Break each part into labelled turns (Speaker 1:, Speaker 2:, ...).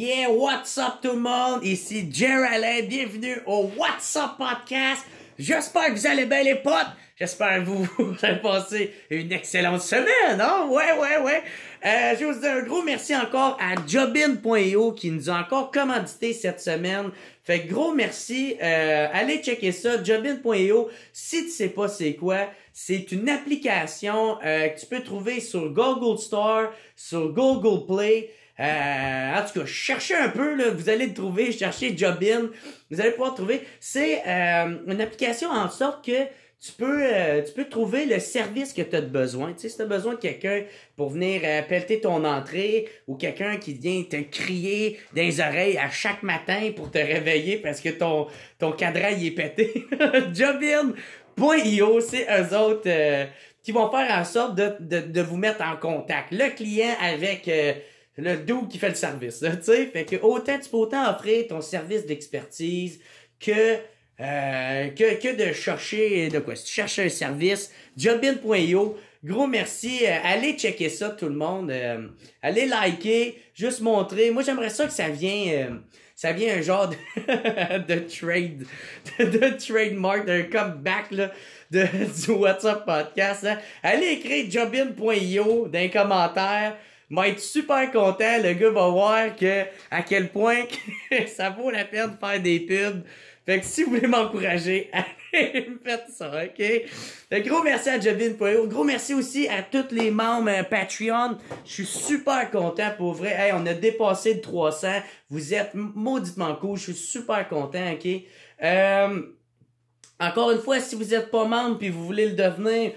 Speaker 1: Yeah, what's up tout le monde? Ici Jer Alain, bienvenue au What's Up Podcast. J'espère que vous allez bien les potes. J'espère que vous avez passé une excellente semaine, hein? Ouais. Je vous dis un gros merci encore à Jobin.io qui nous a encore commandité cette semaine. Fait que gros merci. Allez checker ça, Jobin.io. Si tu sais pas c'est quoi, c'est une application que tu peux trouver sur Google Store, sur Google Play. En tout cas, cherchez un peu, là, vous allez le trouver, cherchez Jobin, vous allez pouvoir trouver. C'est une application en sorte que tu peux trouver le service que tu as besoin. Tu sais, si tu as besoin de quelqu'un pour venir pelleter ton entrée ou quelqu'un qui vient te crier dans les oreilles à chaque matin pour te réveiller parce que ton cadran il est pété. Jobin.io, c'est eux autres qui vont faire en sorte de vous mettre en contact. Le client avec le dude qui fait le service, tu sais. Fait que tu peux autant offrir ton service d'expertise que de chercher de quoi. Si tu cherches un service, Jobin.io, gros merci. Allez checker ça tout le monde. Allez liker, juste montrer. Moi j'aimerais ça que ça vient un genre de trade, de trademark, d'un comeback là, du WhatsApp Podcast. Hein. Allez écrire Jobin.io dans les commentaires. M'a être super content, le gars va voir que à quel point que ça vaut la peine de faire des pubs. Fait que si vous voulez m'encourager, allez faites ça, ok? Fait que gros merci à Jobin.io. Gros merci aussi à tous les membres Patreon. Je suis super content pour vrai. Hey, on a dépassé le 300. Vous êtes mauditement cool. Je suis super content, ok? Encore une fois, si vous êtes pas membre puis vous voulez le devenir,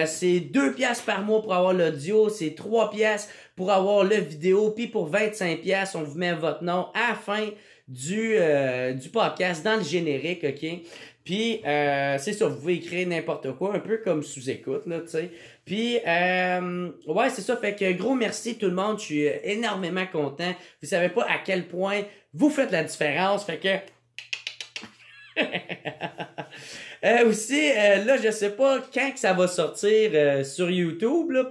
Speaker 1: c'est 2 piastres par mois pour avoir l'audio, c'est 3 piastres pour avoir le vidéo, puis pour 25 piastres, on vous met votre nom à la fin du podcast dans le générique, ok? Puis c'est ça, vous pouvez écrire n'importe quoi, un peu comme sous-écoute, là, tu sais. Puis ouais, c'est ça, fait que gros merci tout le monde, je suis énormément content. Vous savez pas à quel point vous faites la différence, fait que aussi, là, je sais pas quand que ça va sortir sur YouTube, là,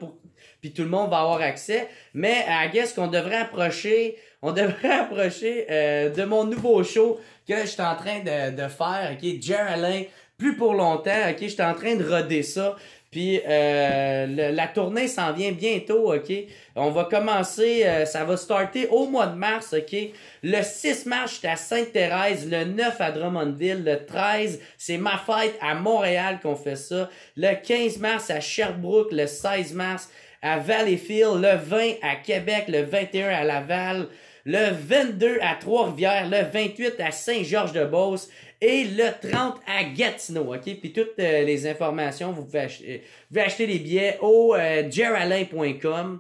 Speaker 1: puis tout le monde va avoir accès, mais I guess qu'on devrait approcher de mon nouveau show que je suis en train de faire, ok, Jer Alain, plus pour longtemps, ok, je suis en train de roder ça. Puis la tournée s'en vient bientôt, ok? On va commencer, ça va starter au mois de mars, ok? Le 6 mars, j'étais à Sainte-Thérèse. Le 9 à Drummondville. Le 13, c'est ma fête à Montréal qu'on fait ça. Le 15 mars à Sherbrooke. Le 16 mars à Valleyfield. Le 20 à Québec. Le 21 à Laval. Le 22 à Trois-Rivières. Le 28 à Saint-Georges-de-Beauce. Et le 30 à Gatineau, ok? Puis toutes les informations, vous pouvez acheter les billets au jeralain.com.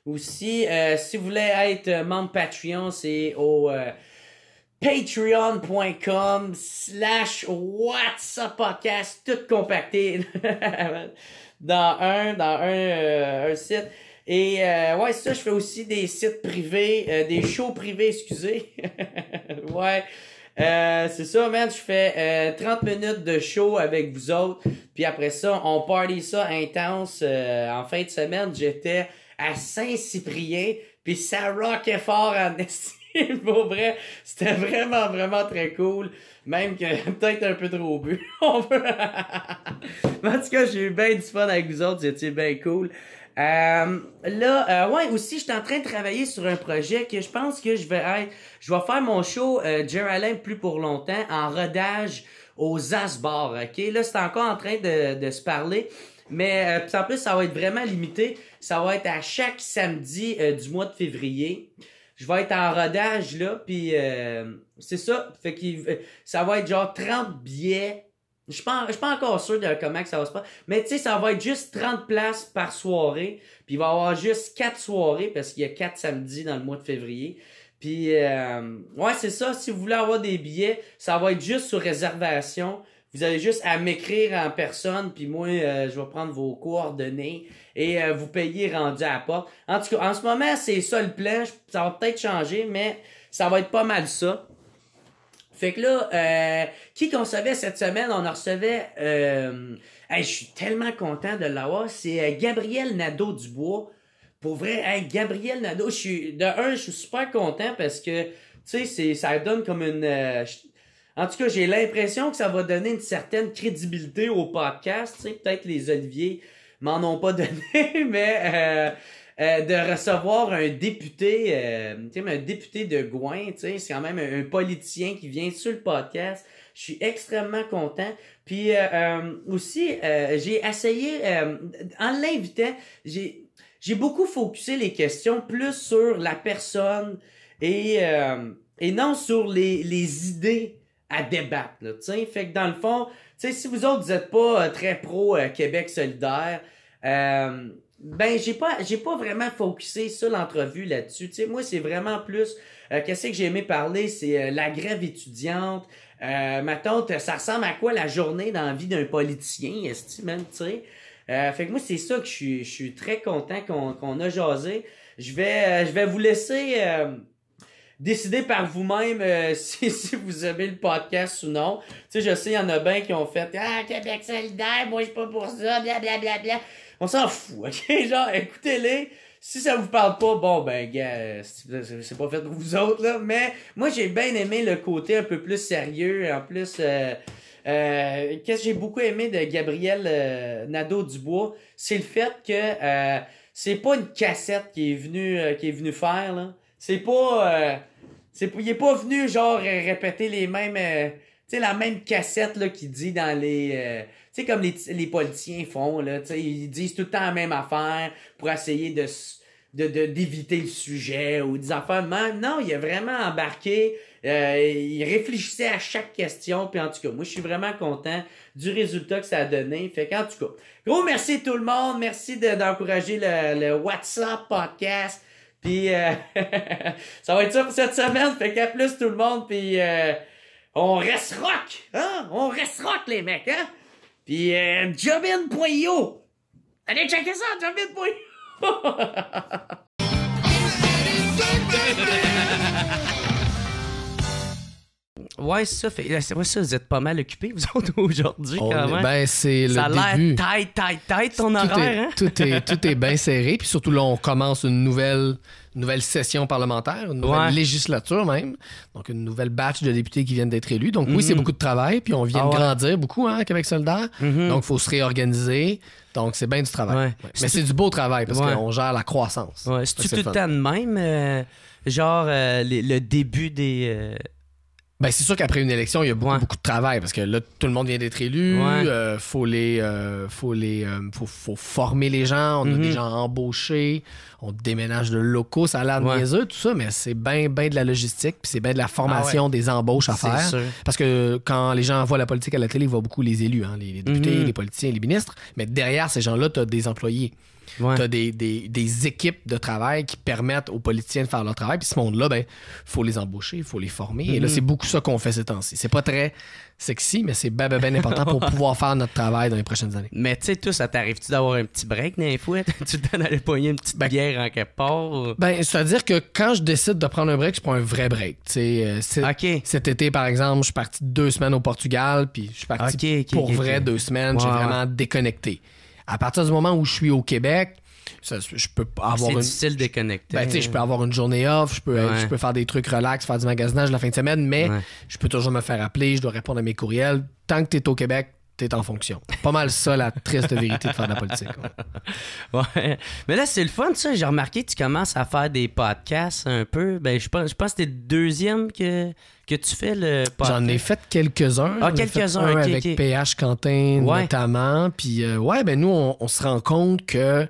Speaker 1: Aussi, si vous voulez être membre Patreon, c'est au patreon.com/whatsappodcast, tout compacté dans un site. Et ouais, ça, je fais aussi des sites privés, des shows privés, excusez. Ouais. C'est ça, man, je fais 30 minutes de show avec vous autres, puis après ça, on party ça intense. En fin de semaine, j'étais à Saint-Cyprien, puis ça rockait fort en estime, pour vrai. C'était vraiment très cool, même que peut-être un peu trop bu. En tout cas, j'ai eu bien du fun avec vous autres, c'était bien cool. Ouais, aussi, je suis en train de travailler sur un projet que je pense que je vais faire mon show Jer Alain plus pour longtemps en rodage aux Asbars, ok? Là, c'est encore en train de se parler, mais en plus, ça va être vraiment limité. Ça va être à chaque samedi du mois de février. Je vais être en rodage, là, puis c'est ça. Fait que ça va être genre 30 billets. Je suis pas encore sûr de comment que ça va se passer. Mais tu sais, ça va être juste 30 places par soirée. Puis il va y avoir juste 4 soirées parce qu'il y a 4 samedis dans le mois de février. Puis ouais, c'est ça. Si vous voulez avoir des billets, ça va être juste sur réservation. Vous avez juste à m'écrire en personne. Puis moi, je vais prendre vos coordonnées et vous payer rendu à la porte. En tout cas, en ce moment, c'est ça le plan. Ça va peut-être changer, mais ça va être pas mal ça. Fait que là, qui qu'on recevait cette semaine? On en recevait... je suis tellement content de l'avoir. C'est Gabriel Nadeau-Dubois. pour vrai, hey, Gabriel Nadeau, je suis super content parce que, tu sais, ça donne comme une... en tout cas, j'ai l'impression que ça va donner une certaine crédibilité au podcast. Tu sais, peut-être les Olivier m'en ont pas donné, mais de recevoir un député, tu sais, un député de Gouin, tu sais, c'est quand même un politicien qui vient sur le podcast. Je suis extrêmement content. Puis aussi, j'ai essayé, en l'invitant, j'ai beaucoup focusé les questions plus sur la personne et non sur les idées à débattre, là, tu sais. Fait que dans le fond, tu sais, si vous autres, vous êtes pas très pro Québec solidaire, ben, j'ai pas vraiment focusé sur l'entrevue là-dessus. Tu sais, moi, c'est vraiment plus, qu'est-ce que j'ai aimé parler, c'est la grève étudiante. Ma tante, ça ressemble à quoi la journée dans la vie d'un politicien, est-ce même, tu sais. Fait que moi, c'est ça que je suis très content qu'on a jasé. Je vais vous laisser décider par vous-même si vous aimez le podcast ou non. Tu sais, je sais, il y en a bien qui ont fait « Ah, Québec solidaire, moi, je suis pas pour ça, blablabla. » On s'en fout, OK? Genre, écoutez-les. Si ça vous parle pas, bon, ben, gars, c'est pas fait pour vous autres, là. Mais moi, j'ai bien aimé le côté un peu plus sérieux. En plus, qu'est-ce que j'ai beaucoup aimé de Gabriel Nadeau-Dubois, c'est le fait que c'est pas une cassette qui est venu faire, là. Il est pas venu, genre, répéter les mêmes... tu sais, la même cassette, là, qu'il dit dans les... tu sais, comme les politiciens font, là, tu sais, ils disent tout le temps la même affaire pour essayer d'éviter le sujet ou des affaires. Mais non, il a vraiment embarqué. Il réfléchissait à chaque question. Puis en tout cas, moi, je suis vraiment content du résultat que ça a donné. Fait qu'en tout cas, gros merci tout le monde. Merci d'encourager le WhatsApp podcast. Puis ça va être ça pour cette semaine. Fait qu'à plus tout le monde. Puis on reste rock. Hein? On reste rock, les mecs. Hein? Puis Jobin.io. Allez checker ça, Jobin.io. Ouais, c'est ça. C'est vrai, ça, vous êtes pas mal occupés, vous autres, aujourd'hui, quand même.
Speaker 2: Ben, c'est
Speaker 1: ça
Speaker 2: le début.
Speaker 1: Ça a l'air tight, ton horaire, hein?
Speaker 2: Tout est bien serré. Puis surtout, là, on commence une nouvelle session parlementaire, une nouvelle législature même. Donc, une nouvelle batch de députés qui viennent d'être élus. Donc, oui, c'est beaucoup de travail. Puis on vient de grandir beaucoup, hein, Québec solidaire. Donc, il faut se réorganiser. Donc, c'est bien du travail. Ouais. Mais c'est du beau travail parce qu'on gère la croissance.
Speaker 1: Ouais. C'est-tu tout le temps de même? Genre, le début des...
Speaker 2: Ben, c'est sûr qu'après une élection, il y a beaucoup de travail parce que là, tout le monde vient d'être élu. Faut former les gens. On a des gens embauchés. On déménage de locaux. Ça a l'air niaiseux, tout ça, mais c'est bien de la logistique. Puis c'est bien de la formation des embauches à faire. Sûr. Parce que quand les gens voient la politique à la télé, ils voient beaucoup les élus, hein, les députés, les politiciens, les ministres. Mais derrière ces gens-là, tu as des employés. Tu as des équipes de travail qui permettent aux politiciens de faire leur travail. Puis ce monde-là, ben, faut les embaucher, il faut les former. Et là, c'est beaucoup ça qu'on fait ces temps-ci. C'est pas très sexy, mais c'est bien important pour pouvoir faire notre travail dans les prochaines années.
Speaker 1: Mais tu sais, toi, ça t'arrive-tu d'avoir un petit break dans les fouettes? Tu te donnes à aller pogner une petite bière en quelque part?
Speaker 2: Ben, c'est-à-dire que quand je décide de prendre un break, je prends un vrai break. Cet été, par exemple, je suis parti 2 semaines au Portugal, puis je suis parti pour 2 semaines. J'ai vraiment déconnecté. À partir du moment où je suis au Québec, je peux avoir
Speaker 1: c'est difficile de déconnecter.
Speaker 2: Ben, je peux avoir une journée off, je peux faire des trucs relax, faire du magasinage la fin de semaine, mais je peux toujours me faire appeler, je dois répondre à mes courriels. Tant que tu es au Québec, tu es en fonction. Pas mal ça, la triste vérité de faire de la politique.
Speaker 1: Ouais. Mais là, c'est le fun, ça. J'ai remarqué que tu commences à faire des podcasts un peu. Ben, je pense que c'était le deuxième que tu fais le podcast.
Speaker 2: J'en ai fait quelques-uns.
Speaker 1: Quelques-uns.
Speaker 2: Avec PH Quentin, notamment. Puis, ben nous, on se rend compte que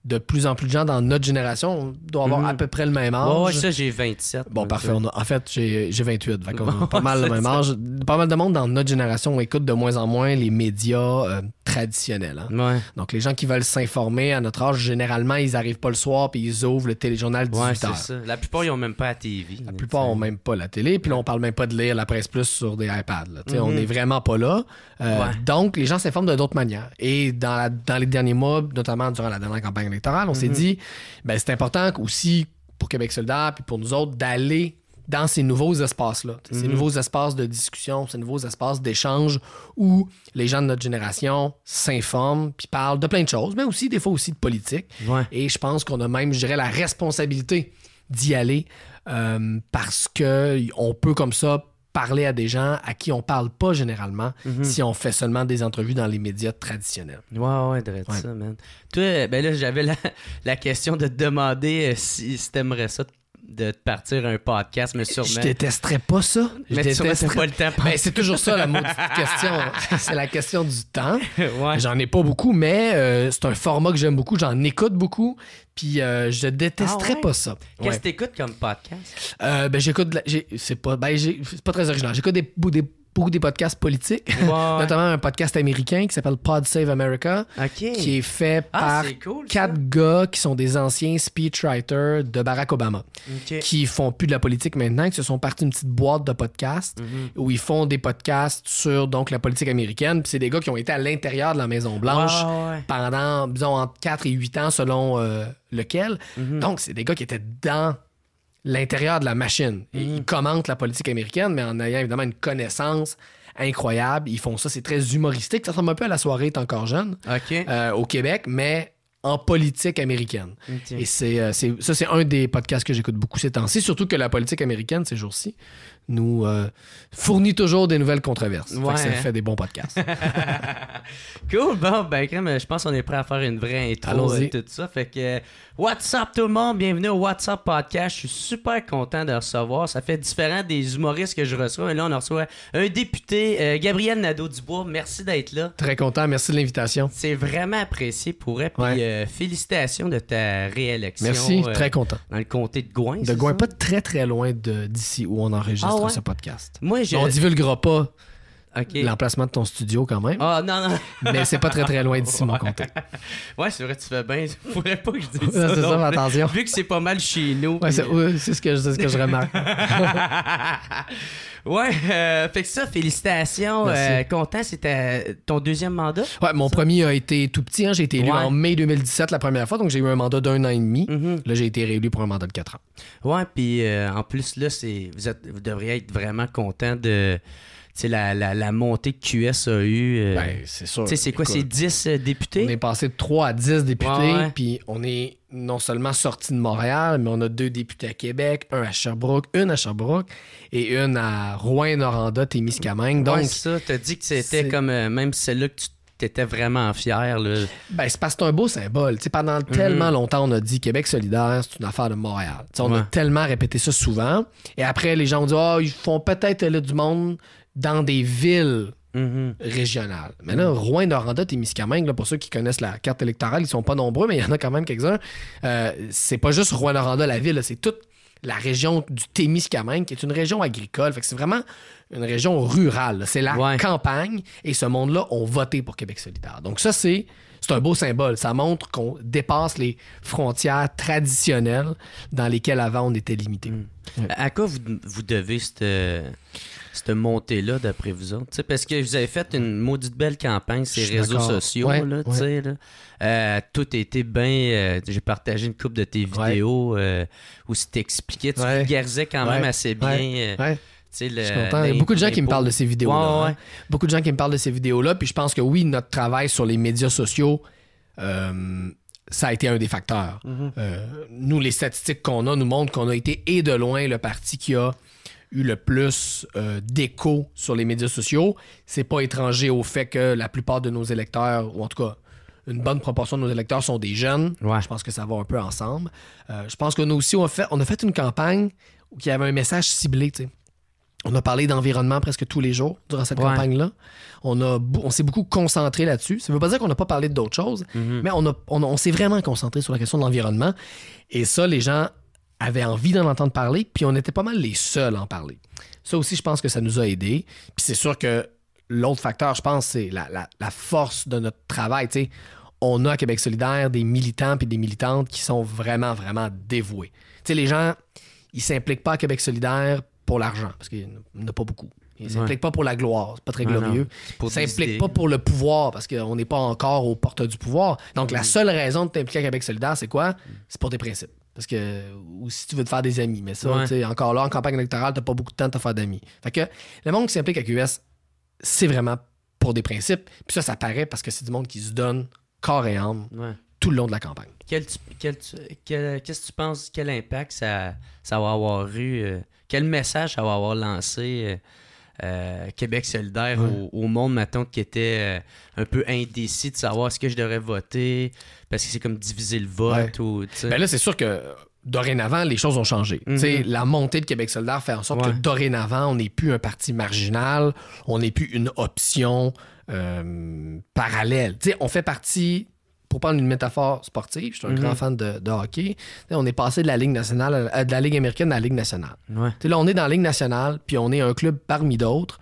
Speaker 2: de plus en plus de gens dans notre génération, on doit avoir à peu près le même âge.
Speaker 1: Ouais, ça, j'ai 27.
Speaker 2: Bon, parfait. En fait, j'ai 28. Fait qu'on a pas mal le même âge. Pas mal de monde dans notre génération, on écoute de moins en moins les médias traditionnels. Hein. Donc, les gens qui veulent s'informer à notre âge, généralement, ils arrivent pas le soir puis ils ouvrent le téléjournal 18h.
Speaker 1: C'est ça. La plupart, ils ont même pas la TV.
Speaker 2: La plupart ont même pas la télé. Puis là, on parle même pas de lire la presse plus sur des iPads. On est vraiment pas là. Donc, les gens s'informent de d'autres manières. Et dans les derniers mois, notamment durant la dernière campagne électorale, on s'est dit, ben, c'est important aussi pour Québec solidaire puis pour nous autres d'aller dans ces nouveaux espaces-là, ces nouveaux espaces de discussion, ces nouveaux espaces d'échange où les gens de notre génération s'informent puis parlent de plein de choses, mais aussi des fois aussi de politique.
Speaker 1: Ouais.
Speaker 2: Et je pense qu'on a même, je dirais, la responsabilité d'y aller parce qu'on peut comme ça parler à des gens à qui on parle pas généralement si on fait seulement des entrevues dans les médias traditionnels.
Speaker 1: Ouais, ça, man. Toi, ben là, j'avais la question de te demander si t'aimerais ça de te partir un podcast, mais sûrement...
Speaker 2: Je détesterais pas ça.
Speaker 1: Mais sûrement, t'as pas le temps.
Speaker 2: Ben, c'est toujours ça, la maudite question. C'est la question du temps.
Speaker 1: Ouais.
Speaker 2: J'en ai pas beaucoup, mais c'est un format que j'aime beaucoup. J'en écoute beaucoup. Puis je détesterais pas ça.
Speaker 1: Qu'est-ce que t'écoutes comme podcast?
Speaker 2: Ben, j'écoute... c'est pas très original. J'écoute beaucoup des podcasts politiques, notamment un podcast américain qui s'appelle Pod Save America, qui est fait par 4 gars qui sont des anciens speechwriters de Barack Obama, qui font plus de la politique maintenant, qui se sont partis une petite boîte de podcasts où ils font des podcasts sur donc la politique américaine. Puis c'est des gars qui ont été à l'intérieur de la Maison-Blanche pendant, disons, entre 4 et 8 ans selon lequel. Donc, c'est des gars qui étaient dans l'intérieur de la machine. Ils commentent la politique américaine, mais en ayant évidemment une connaissance incroyable. Ils font ça, c'est très humoristique. Ça ressemble un peu à La soirée T'es encore jeune au Québec, mais en politique américaine. Et c'est un des podcasts que j'écoute beaucoup ces temps-ci, surtout que la politique américaine, ces jours-ci, nous fournit toujours des nouvelles controverses. Ça fait des bons podcasts.
Speaker 1: Cool, bon, ben je pense qu'on est prêt à faire une vraie intro et tout ça. Fait que, what's up tout le monde? Bienvenue au What's Up Podcast. Je suis super content de recevoir. Ça fait différent des humoristes que je reçois. Et là, on reçoit un député, Gabriel Nadeau-Dubois. Merci d'être là.
Speaker 2: Très content, merci de l'invitation.
Speaker 1: C'est vraiment apprécié pour elle. Puis félicitations de ta réélection.
Speaker 2: Merci, très content.
Speaker 1: Dans le comté de Gouin.
Speaker 2: De Gouin, pas très très loin d'ici où on enregistre ce podcast. Moi, on divulguera pas l'emplacement de ton studio quand même.
Speaker 1: Ah, non.
Speaker 2: Mais c'est pas très très loin d'ici, mon comté.
Speaker 1: Ouais, c'est vrai, tu fais bien. Il faudrait pas que je dise
Speaker 2: ça. C'est ça, mais attention.
Speaker 1: Vu que c'est pas mal chez nous.
Speaker 2: Ouais, c'est ce que je remarque.
Speaker 1: Ouais, fait que ça, félicitations. Content, c'était ton deuxième mandat?
Speaker 2: Ouais, mon premier a été tout petit. J'ai été élu en mai 2017 la première fois, donc j'ai eu un mandat d'1 an et demi. Là, j'ai été réélu pour un mandat de 4 ans.
Speaker 1: Ouais, puis en plus, là, vous devriez être vraiment content de... La montée que QS a eue.
Speaker 2: C'est sûr.
Speaker 1: C'est quoi, c'est 10 députés?
Speaker 2: On est passé de 3 à 10 députés, puis on est non seulement sorti de Montréal, mais on a 2 députés à Québec, une à Sherbrooke et une à Rouyn-Noranda, Témiscamingue. Donc,
Speaker 1: ça, t'as dit que c'était comme même celle-là que tu t'étais vraiment fier. Là.
Speaker 2: C'est parce que c'est un beau symbole. Pendant tellement longtemps, on a dit Québec solidaire, c'est une affaire de Montréal. On a tellement répété ça souvent. Et après, les gens ont dit ils font peut-être du monde dans des villes régionales. Mais là, Rouyn-Noranda, Témiscamingue, là, pour ceux qui connaissent la carte électorale, ils sont pas nombreux, mais il y en a quand même quelques-uns. C'est pas juste Rouyn-Noranda, la ville, là, c'est toute la région du Témiscamingue, qui est une région agricole. Fait que c'est vraiment une région rurale. Là. C'est la campagne, et ce monde-là ont voté pour Québec solidaire. Donc ça, c'est un beau symbole. Ça montre qu'on dépasse les frontières traditionnelles dans lesquelles avant on était limité.
Speaker 1: À quoi vous devez cette montée-là, d'après vous autres? Parce que vous avez fait une maudite belle campagne sur les réseaux sociaux. Tout a été bien... j'ai partagé une couple de tes vidéos où tu t'expliquais, tu vulgarisais quand même assez bien...
Speaker 2: Je suis content. Il y a beaucoup de gens qui me parlent de ces vidéos-là. Beaucoup de gens qui me parlent de ces vidéos-là. Puis je pense que oui, notre travail sur les médias sociaux, ça a été un des facteurs. Nous, les statistiques qu'on a nous montrent qu'on a été, et de loin, le parti qui a eu le plus d'écho sur les médias sociaux. C'est pas étranger au fait que la plupart de nos électeurs, ou en tout cas une bonne proportion de nos électeurs, sont des jeunes. Je pense que ça va un peu ensemble. Je pense que nous aussi, on a fait une campagne qui avait un message ciblé, tu sais. On a parlé d'environnement presque tous les jours durant cette campagne-là. On s'est beaucoup concentré là-dessus. Ça ne veut pas dire qu'on n'a pas parlé d'autres choses, mais on s'est vraiment concentré sur la question de l'environnement. Et ça, les gens avaient envie d'en entendre parler, puis on était pas mal les seuls à en parler. Ça aussi, je pense que ça nous a aidés. Puis c'est sûr que l'autre facteur, je pense, c'est la force de notre travail. T'sais, on a à Québec solidaire des militants et des militantes qui sont vraiment, vraiment dévoués. T'sais, les gens, ils s'impliquent pas à Québec solidaire pour l'argent, parce qu'il n'y en a pas beaucoup. Il s'implique pas pour la gloire. C'est pas très glorieux. Il s'implique pas pour le pouvoir parce qu'on n'est pas encore aux portes du pouvoir. Donc, la seule raison de t'impliquer à Québec solidaire, c'est quoi? C'est pour tes principes. Parce que, ou si tu veux te faire des amis. Mais ça, encore là, en campagne électorale, t'as pas beaucoup de temps de te faire d'amis. Fait que le monde qui s'implique à QS, c'est vraiment pour des principes. Puis ça paraît parce que c'est du monde qui se donne corps et âme tout le long de la campagne.
Speaker 3: Qu'est-ce que tu penses, quel impact ça va avoir eu, quel message ça va avoir lancé Québec solidaire au monde, mettons, qui était un peu indécis de savoir est-ce que je devrais voter, parce que c'est comme diviser le vote ou...
Speaker 2: Ben là, c'est sûr que dorénavant, les choses ont changé. La montée de Québec solidaire fait en sorte que dorénavant, on n'est plus un parti marginal, on n'est plus une option parallèle. On fait partie, pour prendre une métaphore sportive, je suis un grand fan de hockey, on est passé de la Ligue nationale, de la Ligue américaine à la Ligue nationale. Là, on est dans la Ligue nationale, puis on est un club parmi d'autres,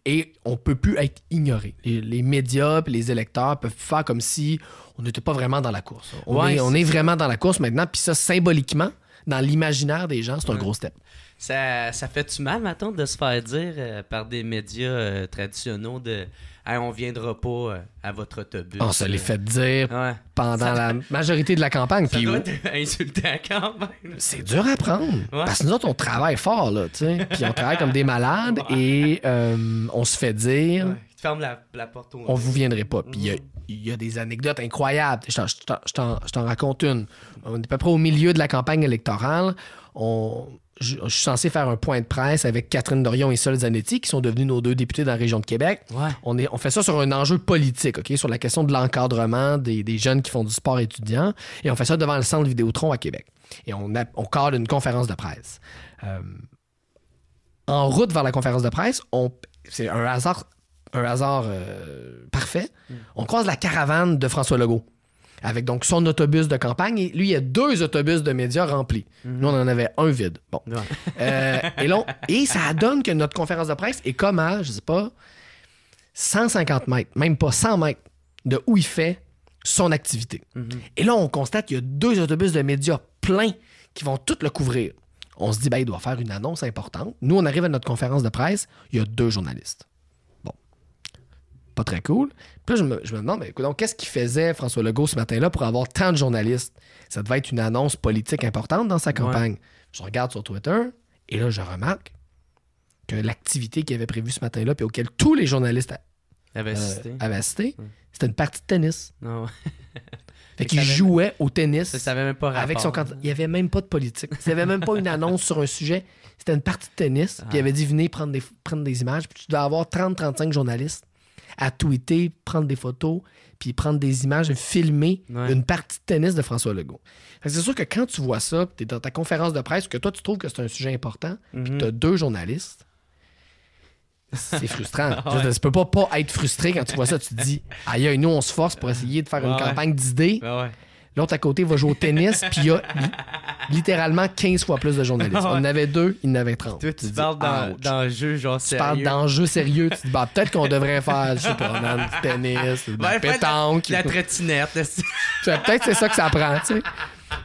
Speaker 2: et on peut plus être ignoré. Les médias et les électeurs peuvent faire comme si on n'était pas vraiment dans la course. On est vraiment dans la course maintenant, puis ça, symboliquement, dans l'imaginaire des gens, c'est un gros step.
Speaker 3: Ça fait-tu mal, mettons, de se faire dire par des médias traditionnels de hey, on viendra pas à votre autobus?
Speaker 2: On se l'est fait dire pendant la majorité de la campagne.
Speaker 3: Ça doit être insultant quand même.
Speaker 2: C'est dur à prendre. Parce que nous autres, on travaille fort, là, tu sais. Puis on travaille comme des malades et on se fait dire...
Speaker 3: Tu te fermes la porte au...
Speaker 2: On vous viendrait pas. Puis il y a des anecdotes incroyables. Je t'en raconte une. On est à peu près au milieu de la campagne électorale. Je suis censé faire un point de presse avec Catherine Dorion et Sol Zanetti, qui sont devenus nos 2 députés dans la région de Québec. On fait ça sur un enjeu politique, OK? Sur la question de l'encadrement des jeunes qui font du sport étudiant. Et on fait ça devant le centre Vidéotron à Québec. Et on cadre une conférence de presse. En route vers la conférence de presse, c'est un hasard parfait. On croise la caravane de François Legault avec donc son autobus de campagne. Et lui, il y a 2 autobus de médias remplis. Nous, on en avait un vide. Bon. Et ça donne que notre conférence de presse est comme à, je sais pas, 150 mètres, même pas 100 mètres de où il fait son activité. Et là, on constate qu'il y a 2 autobus de médias pleins qui vont tout le couvrir. On se dit, il doit faire une annonce importante. Nous, on arrive à notre conférence de presse, il y a 2 journalistes. Pas très cool. Puis là, je me demande, donc, qu'est-ce qu'il faisait François Legault ce matin-là pour avoir tant de journalistes? Ça devait être une annonce politique importante dans sa campagne. Je regarde sur Twitter et là, je remarque que l'activité qu'il avait prévue ce matin-là puis auquel tous les journalistes avaient assisté, c'était une partie de tennis. Fait qu'il jouait au tennis
Speaker 3: ça avait même pas
Speaker 2: avec son candidat. Il n'y avait même pas de politique. Il n'y avait même pas une annonce sur un sujet. C'était une partie de tennis. Puis il avait dit, venez prendre des images. Puis tu dois avoir 30-35 journalistes à tweeter, prendre des photos, puis prendre des images, filmer une partie de tennis de François Legault. C'est sûr que quand tu vois ça, tu es dans ta conférence de presse, que toi, tu trouves que c'est un sujet important, puis tu as 2 journalistes, c'est frustrant. Tu peux pas être frustré quand tu vois ça. Tu te dis, aïe, nous, on se force pour essayer de faire une campagne d'idées. L'autre à côté va jouer au tennis, puis il y a littéralement 15 fois plus de journalistes. On en avait 2, il en avait 30.
Speaker 3: Toi, tu parles d'enjeux genre sérieux.
Speaker 2: Tu parles d'enjeux sérieux. Tu te dis, peut-être qu'on devrait faire, je sais pas, du tennis, de la pétanque.
Speaker 3: La trottinette.
Speaker 2: Peut-être c'est ça que ça prend, tu sais.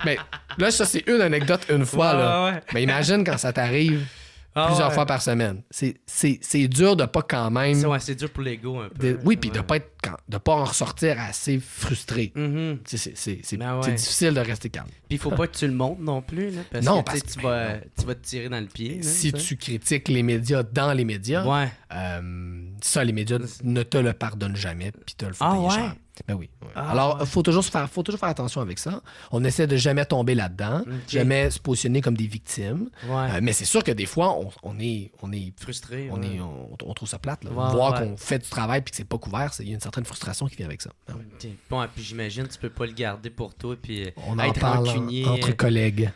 Speaker 2: Mais là, ça, c'est une anecdote une fois. Là. Mais imagine quand ça t'arrive plusieurs fois par semaine. C'est dur de pas quand même...
Speaker 3: C'est dur pour l'ego un peu.
Speaker 2: Oui, puis de pas en ressortir assez frustré. C'est difficile de rester calme.
Speaker 3: Puis il faut pas que tu le montres non plus. Là, parce que tu vas te tirer dans le pied. Là,
Speaker 2: si tu critiques les médias dans les médias, ça, les médias ne te le pardonnent jamais puis te le font payer cher. Ben oui. Alors, faut toujours faire attention avec ça. On essaie de jamais tomber là-dedans, jamais se positionner comme des victimes. Mais c'est sûr que des fois, on est
Speaker 3: frustré.
Speaker 2: On trouve ça plate. Là. Voir qu'on fait du travail puis que c'est pas couvert, il y a une certaine frustration qui vient avec ça.
Speaker 3: Bon, puis j'imagine tu peux pas le garder pour toi puis
Speaker 2: on en parle entre collègues.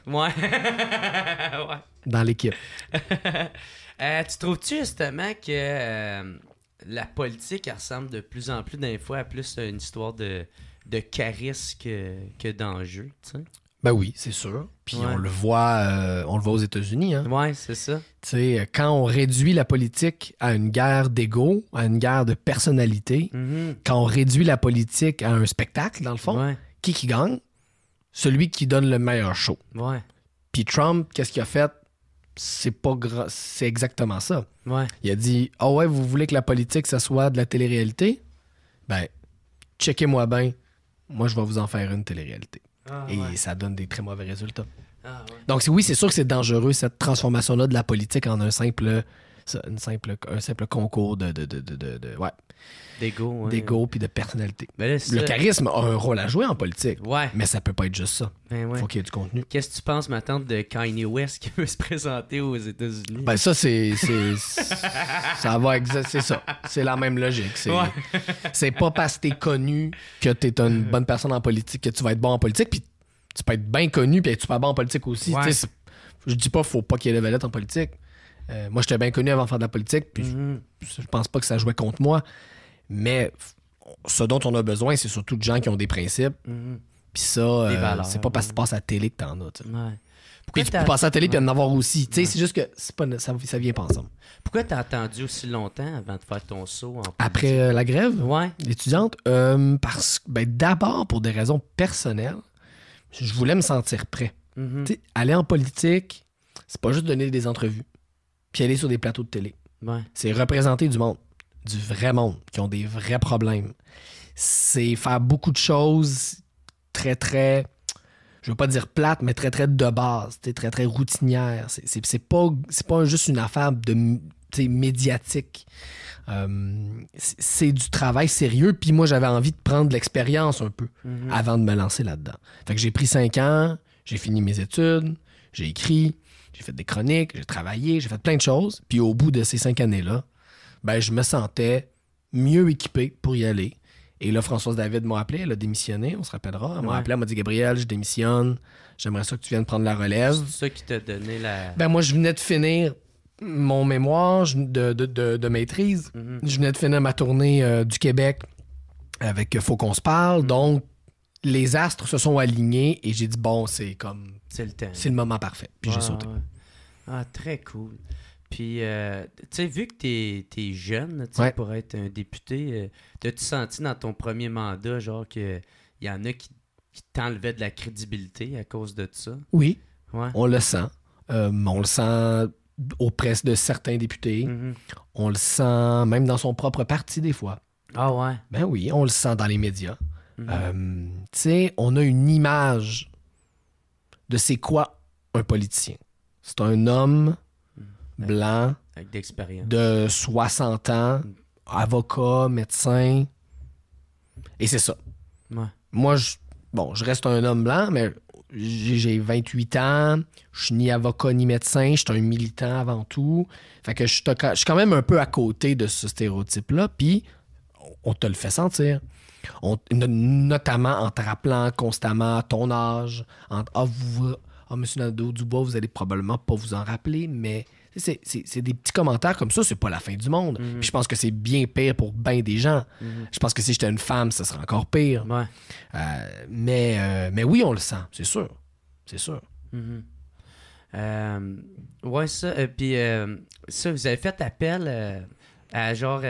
Speaker 2: Dans l'équipe.
Speaker 3: Tu trouves-tu justement que la politique ressemble de plus en plus d'un fois à plus une histoire de charisme que d'enjeu, tu sais?
Speaker 2: Ben oui, c'est sûr. Puis on le voit aux États-Unis. Hein?
Speaker 3: Ouais, c'est ça.
Speaker 2: Tu sais, quand on réduit la politique à une guerre d'ego, à une guerre de personnalité, quand on réduit la politique à un spectacle, dans le fond, qui gagne? Celui qui donne le meilleur show. Puis Trump, qu'est-ce qu'il a fait? c'est exactement ça.
Speaker 3: Ouais.
Speaker 2: Il a dit « Ah ouais, vous voulez que la politique, ça soit de la télé-réalité? Ben, checkez-moi bien. Moi, je vais vous en faire une télé-réalité. Et ça donne des très mauvais résultats. Donc, oui, c'est sûr que c'est dangereux, cette transformation-là de la politique en un simple concours d'ego puis de personnalité. Le charisme a un rôle à jouer en politique, mais ça peut pas être juste ça. Il faut qu'il y ait du contenu.
Speaker 3: Qu'est-ce que tu penses, ma tante, de Kanye West qui veut se présenter aux États-Unis?
Speaker 2: Ben ça, c'est ça. C'est la même logique. C'est pas parce que t'es connu que t'es une bonne personne en politique que tu vas être bon en politique, puis tu peux être bien connu puis être super bon en politique aussi. Je dis pas faut pas qu'il y ait de vedettes en politique. Moi, j'étais bien connu avant de faire de la politique, puis je pense pas que ça jouait contre moi. Mais ce dont on a besoin, c'est surtout de gens qui ont des principes. Puis ça, c'est pas parce que tu passes à la télé que t'en as. Puis tu peux passer à la télé puis en avoir aussi. C'est juste que ça vient pas ensemble.
Speaker 3: Pourquoi t'as attendu aussi longtemps avant de faire ton saut en politique?
Speaker 2: Après la grève étudiante? D'abord, pour des raisons personnelles, je voulais me sentir prêt. Aller en politique, c'est pas juste donner des entrevues puis aller sur des plateaux de télé. C'est représenter du monde. Du vrai monde, qui ont des vrais problèmes. C'est faire beaucoup de choses très, très, je veux pas dire plate, mais très, très de base, très, très routinière. C'est pas juste une affaire de médiatique. C'est du travail sérieux, puis moi, j'avais envie de prendre de l'expérience un peu avant de me lancer là-dedans. Fait que j'ai pris 5 ans, j'ai fini mes études, j'ai écrit, j'ai fait des chroniques, j'ai travaillé, j'ai fait plein de choses, puis au bout de ces 5 années-là, je me sentais mieux équipé pour y aller. Et là, Françoise David m'a appelé, elle a démissionné, on se rappellera. Elle m'a appelé, elle m'a dit « Gabriel, je démissionne, j'aimerais ça que tu viennes prendre la relève. »
Speaker 3: C'est ça qui t'a donné la...
Speaker 2: Moi, je venais de finir mon mémoire de maîtrise. Je venais de finir ma tournée du Québec avec Faut qu'on se parle. Donc, les astres se sont alignés et j'ai dit « Bon, c'est
Speaker 3: le temps.
Speaker 2: C'est le moment parfait. » Puis j'ai sauté.
Speaker 3: Ah, très cool. Puis, tu sais, vu que t'es jeune pour être un député, t'as-tu senti dans ton premier mandat, genre, qu'il y en a qui t'enlevaient de la crédibilité à cause de ça?
Speaker 2: Oui, on le sent. On le sent auprès de certains députés. On le sent même dans son propre parti, des fois.
Speaker 3: Ah ouais?
Speaker 2: Ben oui, on le sent dans les médias. Tu sais, on a une image de c'est quoi un politicien. C'est un homme... blanc,
Speaker 3: avec d'expérience,
Speaker 2: de 60 ans, avocat, médecin. Et c'est ça. Moi, je reste un homme blanc, mais j'ai 28 ans, je suis ni avocat ni médecin, je suis un militant avant tout. Fait que je suis quand même un peu à côté de ce stéréotype-là, puis on te le fait sentir. Notamment en te rappelant constamment ton âge, monsieur Nadeau-Dubois, vous allez probablement pas vous en rappeler, mais... C'est des petits commentaires comme ça, c'est pas la fin du monde. Puis je pense que c'est bien pire pour bien des gens. Je pense que si j'étais une femme, ça serait encore pire. Mais oui, on le sent, c'est sûr. C'est sûr.
Speaker 3: Ça. Puis ça, vous avez fait appel à genre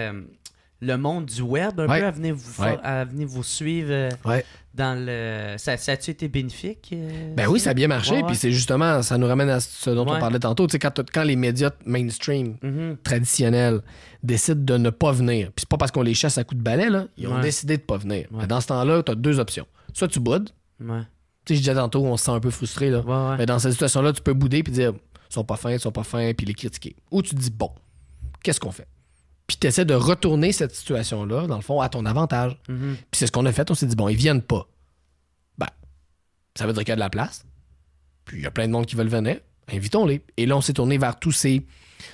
Speaker 3: le monde du web un peu à venir vous suivre dans le... Ça a-tu été bénéfique?
Speaker 2: Oui, ça a bien marché. Puis c'est justement, ça nous ramène à ce dont on parlait tantôt. Tu sais, quand les médias mainstream traditionnels décident de ne pas venir, puis c'est pas parce qu'on les chasse à coups de balai, là, ils ont décidé de pas venir. Mais dans ce temps-là, tu as 2 options. Soit tu boudes. Tu sais, je disais tantôt, on se sent un peu frustré. Là. Mais dans cette situation-là, tu peux bouder puis dire ils sont pas fins, puis les critiquer. Ou tu te dis bon, qu'est-ce qu'on fait? Puis tu essaies de retourner cette situation-là, dans le fond, à ton avantage. Puis c'est ce qu'on a fait. On s'est dit, bon, ils viennent pas. Ça veut dire qu'il y a de la place. Puis il y a plein de monde qui veulent venir. Invitons-les. Et là, on s'est tourné vers tous ces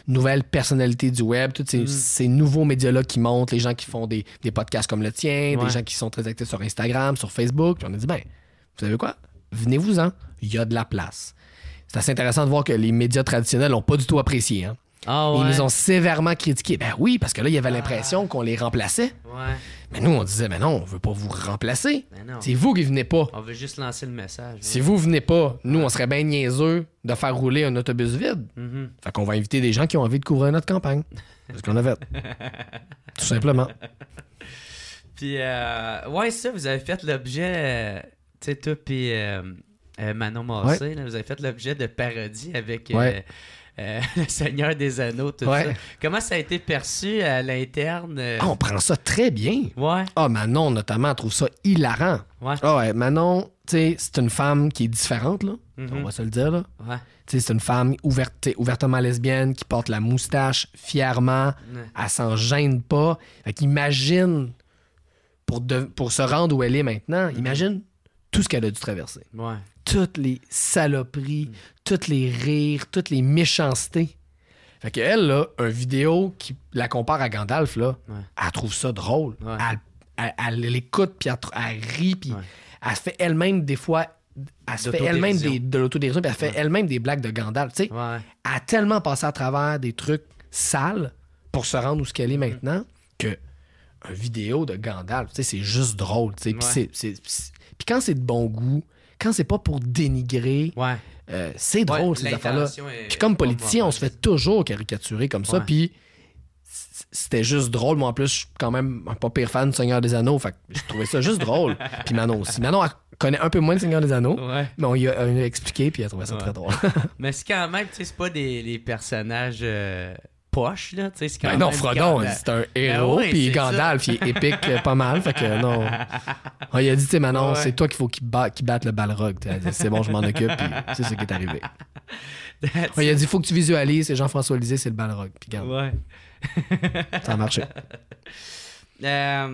Speaker 2: nouvelles personnalités du web, tous ces nouveaux médias-là qui montent, les gens qui font des podcasts comme le tien, des gens qui sont très actifs sur Instagram, sur Facebook. Puis on a dit, vous savez quoi? Venez-vous-en. Il y a de la place. C'est assez intéressant de voir que les médias traditionnels n'ont pas du tout apprécié. Ils nous ont sévèrement critiqués. Oui, parce que là, il y avait l'impression qu'on les remplaçait. Mais nous, on disait, non, on veut pas vous remplacer. C'est vous qui venez pas.
Speaker 3: On veut juste lancer le message.
Speaker 2: Si vous venez pas, nous, on serait bien niaiseux de faire rouler un autobus vide. Fait qu'on va inviter des gens qui ont envie de couvrir notre campagne. C'est ce qu'on a fait. Tout simplement.
Speaker 3: Puis, ça, vous avez fait l'objet, tu sais, toi puis Manon Massé, là, vous avez fait l'objet de parodie avec Le Seigneur des Anneaux, tout ça. Comment ça a été perçu à l'interne?
Speaker 2: On prend ça très bien.
Speaker 3: Ouais.
Speaker 2: Manon, notamment, trouve ça hilarant.
Speaker 3: Ouais.
Speaker 2: Manon, tu sais, c'est une femme qui est différente, là. On va se le dire, là.
Speaker 3: Ouais.
Speaker 2: Tu sais, c'est une femme ouvertement lesbienne qui porte la moustache fièrement. Elle s'en gêne pas. Fait qu'imagine, pour se rendre où elle est maintenant, imagine tout ce qu'elle a dû traverser.
Speaker 3: Ouais.
Speaker 2: Toutes les saloperies, toutes les rires, toutes les méchancetés. Fait qu'elle, là, une vidéo qui la compare à Gandalf, là, elle trouve ça drôle.
Speaker 3: Ouais.
Speaker 2: Elle l'écoute, puis elle rit, puis elle se fait elle-même des fois... Elle se fait elle-même de l'autodérision, puis elle fait elle-même des blagues de Gandalf. Tu sais, elle a tellement passé à travers des trucs sales pour se rendre où ce qu'elle est maintenant que une vidéo de Gandalf, tu sais, c'est juste drôle. Tu sais, puis quand c'est de bon goût, quand c'est pas pour dénigrer, c'est drôle, ces affaires-là. Puis comme politicien, on se fait toujours caricaturer comme ça, puis c'était juste drôle. Moi, en plus, je suis quand même un pas pire fan du Seigneur des Anneaux, fait que je trouvais ça juste drôle. Puis Manon aussi. Manon, elle connaît un peu moins le Seigneur des Anneaux, mais on lui a expliqué, puis elle trouvait ça très drôle.
Speaker 3: Mais c'est quand même, tu sais, c'est pas des personnages... poche, là, tu sais, c'est quand même...
Speaker 2: non, Frodon, c'est un héros, puis Gandalf, il est épique pas mal, fait que non. Il a dit, tu sais, Manon, c'est toi qu'il faut qu'il batte le Balrog. C'est bon, je m'en occupe, puis c'est ce qui est arrivé. Il a dit, il faut que tu visualises, c'est Jean-François Lisée, c'est le Balrog, puis regarde. Ça a marché.
Speaker 3: Là,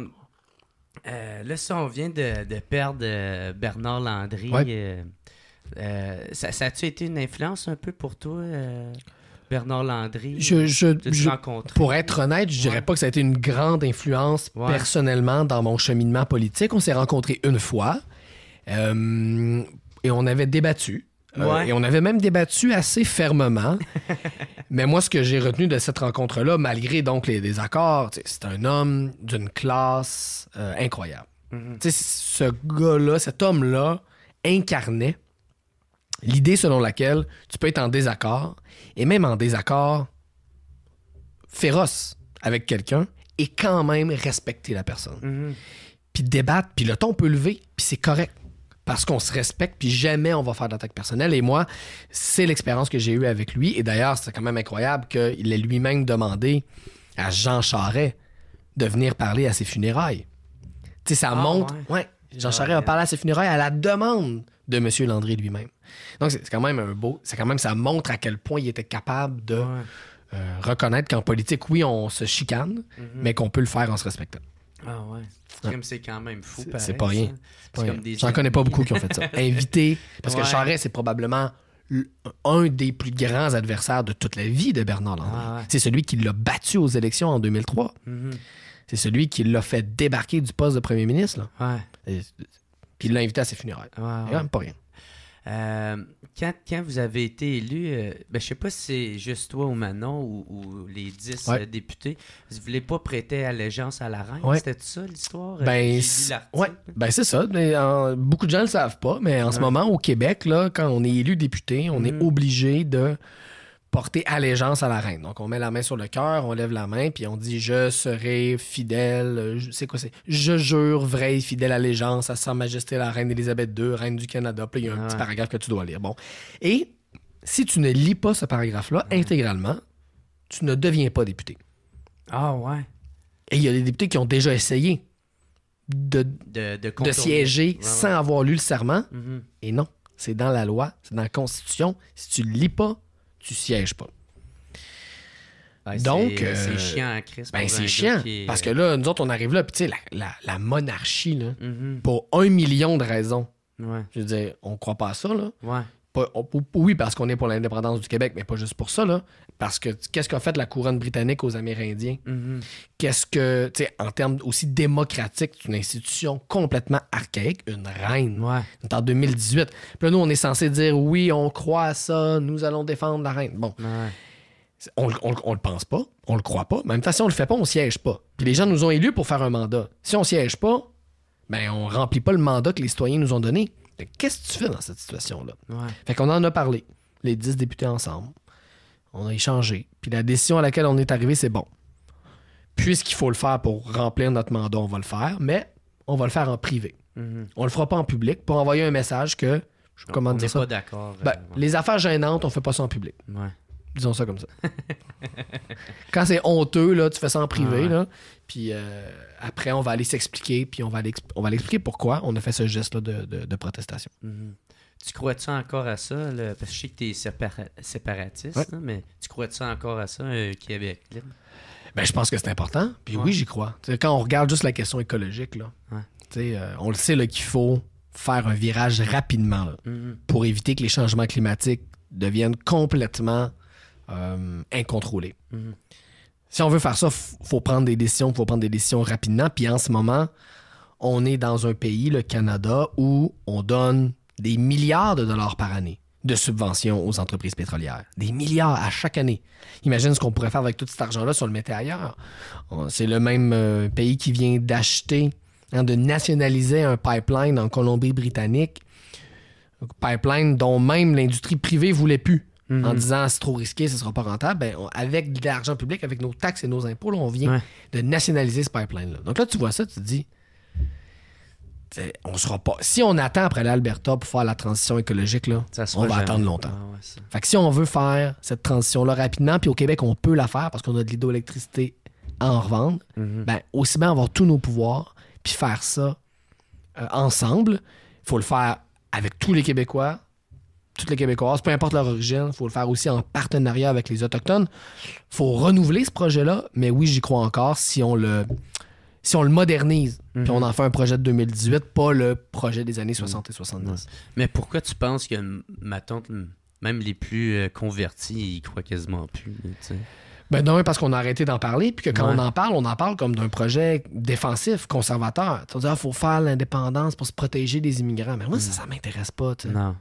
Speaker 3: si on vient de perdre Bernard Landry, ça a-tu été une influence un peu pour toi, Bernard Landry?
Speaker 2: Pour être honnête, je dirais pas que ça a été une grande influence personnellement dans mon cheminement politique. On s'est rencontrés une fois et on avait débattu. Et on avait même débattu assez fermement. Mais moi, ce que j'ai retenu de cette rencontre-là, malgré donc les désaccords, c'est un homme d'une classe incroyable. Ce gars-là, cet homme-là, incarnait l'idée selon laquelle tu peux être en désaccord, et même en désaccord féroce avec quelqu'un, et quand même respecter la personne. Puis débattre, puis le ton peut lever, puis c'est correct. Parce qu'on se respecte, puis jamais on va faire d'attaque personnelle. Et moi, c'est l'expérience que j'ai eue avec lui. Et d'ailleurs, c'est quand même incroyable qu'il ait lui-même demandé à Jean Charest de venir parler à ses funérailles. Tu sais, ça montre... Jean Charest a parlé à ses funérailles à la demande de M. Landry lui-même. Donc, c'est quand même un beau... Ça montre à quel point il était capable de reconnaître qu'en politique, oui, on se chicane, mais qu'on peut le faire en se respectant.
Speaker 3: Ah ouais. C'est quand même fou.
Speaker 2: C'est pas rien. J'en connais pas beaucoup qui ont fait ça. Invité, parce que Charest, c'est probablement un des plus grands adversaires de toute la vie de Bernard Landry. C'est celui qui l'a battu aux élections en 2003. C'est celui qui l'a fait débarquer du poste de premier ministre. Là. Puis il l'a invité à ses funérailles. C'est quand même pas rien.
Speaker 3: Quand vous avez été élu, je sais pas si c'est juste toi ou Manon ou les 10 députés, vous ne voulez pas prêter allégeance à la reine? C'était ça l'histoire?
Speaker 2: C'est ça. Mais, beaucoup de gens ne le savent pas, mais en ce moment, au Québec, là, quand on est élu député, on est obligé de porter allégeance à la reine. Donc, on met la main sur le cœur, on lève la main, puis on dit « Je serai fidèle... » C'est quoi c'est? « Je jure vraie et fidèle allégeance à Sa Majesté la Reine Élisabeth II, Reine du Canada. » Puis il y a un petit paragraphe que tu dois lire. Bon. Et si tu ne lis pas ce paragraphe-là intégralement, tu ne deviens pas député.
Speaker 3: Ah ouais.
Speaker 2: Et il y a des députés qui ont déjà essayé de siéger sans avoir lu le serment. Et non, c'est dans la loi, c'est dans la Constitution. Si tu ne le lis pas, tu sièges pas. Donc,
Speaker 3: c'est chiant, Chris.
Speaker 2: C'est chiant. Parce que là, nous autres, on arrive là, puis tu sais, la monarchie, là, pour 1 million de raisons. Je veux dire, on croit pas à ça, là. Oui, parce qu'on est pour l'indépendance du Québec, mais pas juste pour ça, là. Parce que qu'est-ce qu'a fait la couronne britannique aux Amérindiens? Qu'est-ce que, tu sais, en termes aussi démocratiques, c'est une institution complètement archaïque, une reine. On est en 2018. Puis là, nous, on est censé dire, oui, on croit à ça, nous allons défendre la reine. Bon. On le pense pas, on le croit pas. Mais en même temps, si on le fait pas, on siège pas. Puis les gens nous ont élus pour faire un mandat. Si on siège pas, ben on remplit pas le mandat que les citoyens nous ont donné. Qu'est-ce que tu fais dans cette situation-là? Fait qu'on en a parlé, les 10 députés ensemble. On a échangé. Puis la décision à laquelle on est arrivé, c'est bon. Puisqu'il faut le faire pour remplir notre mandat, on va le faire, mais on va le faire en privé. On le fera pas en public pour envoyer un message que... Comment dire ça?
Speaker 3: On n'est pas d'accord.
Speaker 2: Les affaires gênantes, on fait pas ça en public. Disons ça comme ça. Quand c'est honteux, là, tu fais ça en privé, là, puis après, on va aller s'expliquer, puis on va aller expliquer pourquoi on a fait ce geste-là de protestation.
Speaker 3: Mm-hmm. Tu crois-tu encore à ça? Là? Parce que je sais que tu es séparatiste, là, mais tu crois-tu encore à ça, Québec libre?
Speaker 2: Ben, je pense que c'est important, puis oui, j'y crois. T'sais, quand on regarde juste la question écologique, là, on le sait là, qu'il faut faire un virage rapidement là, pour éviter que les changements climatiques deviennent complètement incontrôlés. Si on veut faire ça, il faut prendre des décisions rapidement. Puis en ce moment, on est dans un pays, le Canada, où on donne des milliards de dollars par année de subventions aux entreprises pétrolières. Des milliards à chaque année. Imagine ce qu'on pourrait faire avec tout cet argent-là si on le mettait ailleurs. C'est le même pays qui vient d'acheter, de nationaliser un pipeline en Colombie-Britannique. Un pipeline dont même l'industrie privée ne voulait plus. En disant c'est trop risqué, ce ne sera pas rentable. Ben, avec de l'argent public, avec nos taxes et nos impôts, là, on vient de nationaliser ce pipeline-là. Donc là, tu vois ça, tu te dis, on sera pas. Si on attend après l'Alberta pour faire la transition écologique, là, on va attendre longtemps. Fait que si on veut faire cette transition-là rapidement, puis au Québec, on peut la faire parce qu'on a de l'hydroélectricité à en revendre, ben, aussi bien avoir tous nos pouvoirs, puis faire ça ensemble. Il faut le faire avec tous les Québécois, toutes les Québécoises, peu importe leur origine. Il faut le faire aussi en partenariat avec les Autochtones. Il faut renouveler ce projet-là, mais oui, j'y crois encore si on le modernise, puis on en fait un projet de 2018, pas le projet des années 60 et 70.
Speaker 3: Mais pourquoi tu penses que, ma tante, même les plus convertis, ils croient quasiment plus, t'sais?
Speaker 2: Ben non, parce qu'on a arrêté d'en parler, puis que quand on en parle comme d'un projet défensif, conservateur. Tu vas dire, il faut faire l'indépendance pour se protéger des immigrants. Mais moi, ça m'intéresse pas, tu sais.
Speaker 3: Non.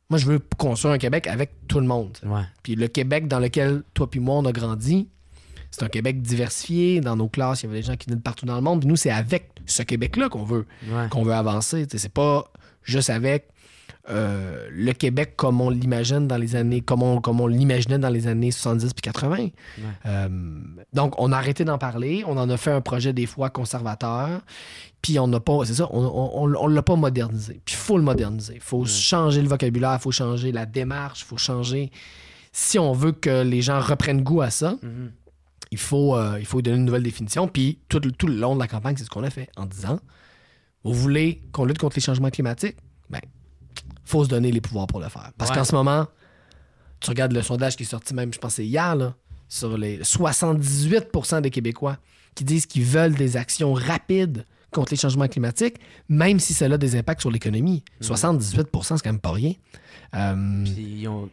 Speaker 2: Moi, je veux construire un Québec avec tout le monde. Puis le Québec dans lequel toi puis moi, on a grandi, c'est un Québec diversifié. Dans nos classes, il y avait des gens qui venaient de partout dans le monde. Puis nous, c'est avec ce Québec-là qu'on veut avancer. T'sais, c'est pas juste avec le Québec comme on l'imagine dans les années, comme on l'imaginait dans les années 70 puis 80. Donc, on a arrêté d'en parler. On en a fait un projet des fois conservateur. Puis on n'a pas, c'est ça, on l'a pas modernisé. Puis il faut le moderniser. Il faut changer le vocabulaire, il faut changer la démarche, il faut changer. Si on veut que les gens reprennent goût à ça, il faut donner une nouvelle définition. Puis tout le long de la campagne, c'est ce qu'on a fait en disant, vous voulez qu'on lutte contre les changements climatiques? Ben, faut se donner les pouvoirs pour le faire. Parce qu'en ce moment, tu regardes le sondage qui est sorti même, je pense que c'est hier, là, sur les 78% des Québécois qui disent qu'ils veulent des actions rapides contre les changements climatiques, même si ça a des impacts sur l'économie. 78%, c'est quand même pas rien.
Speaker 3: Puis ils ont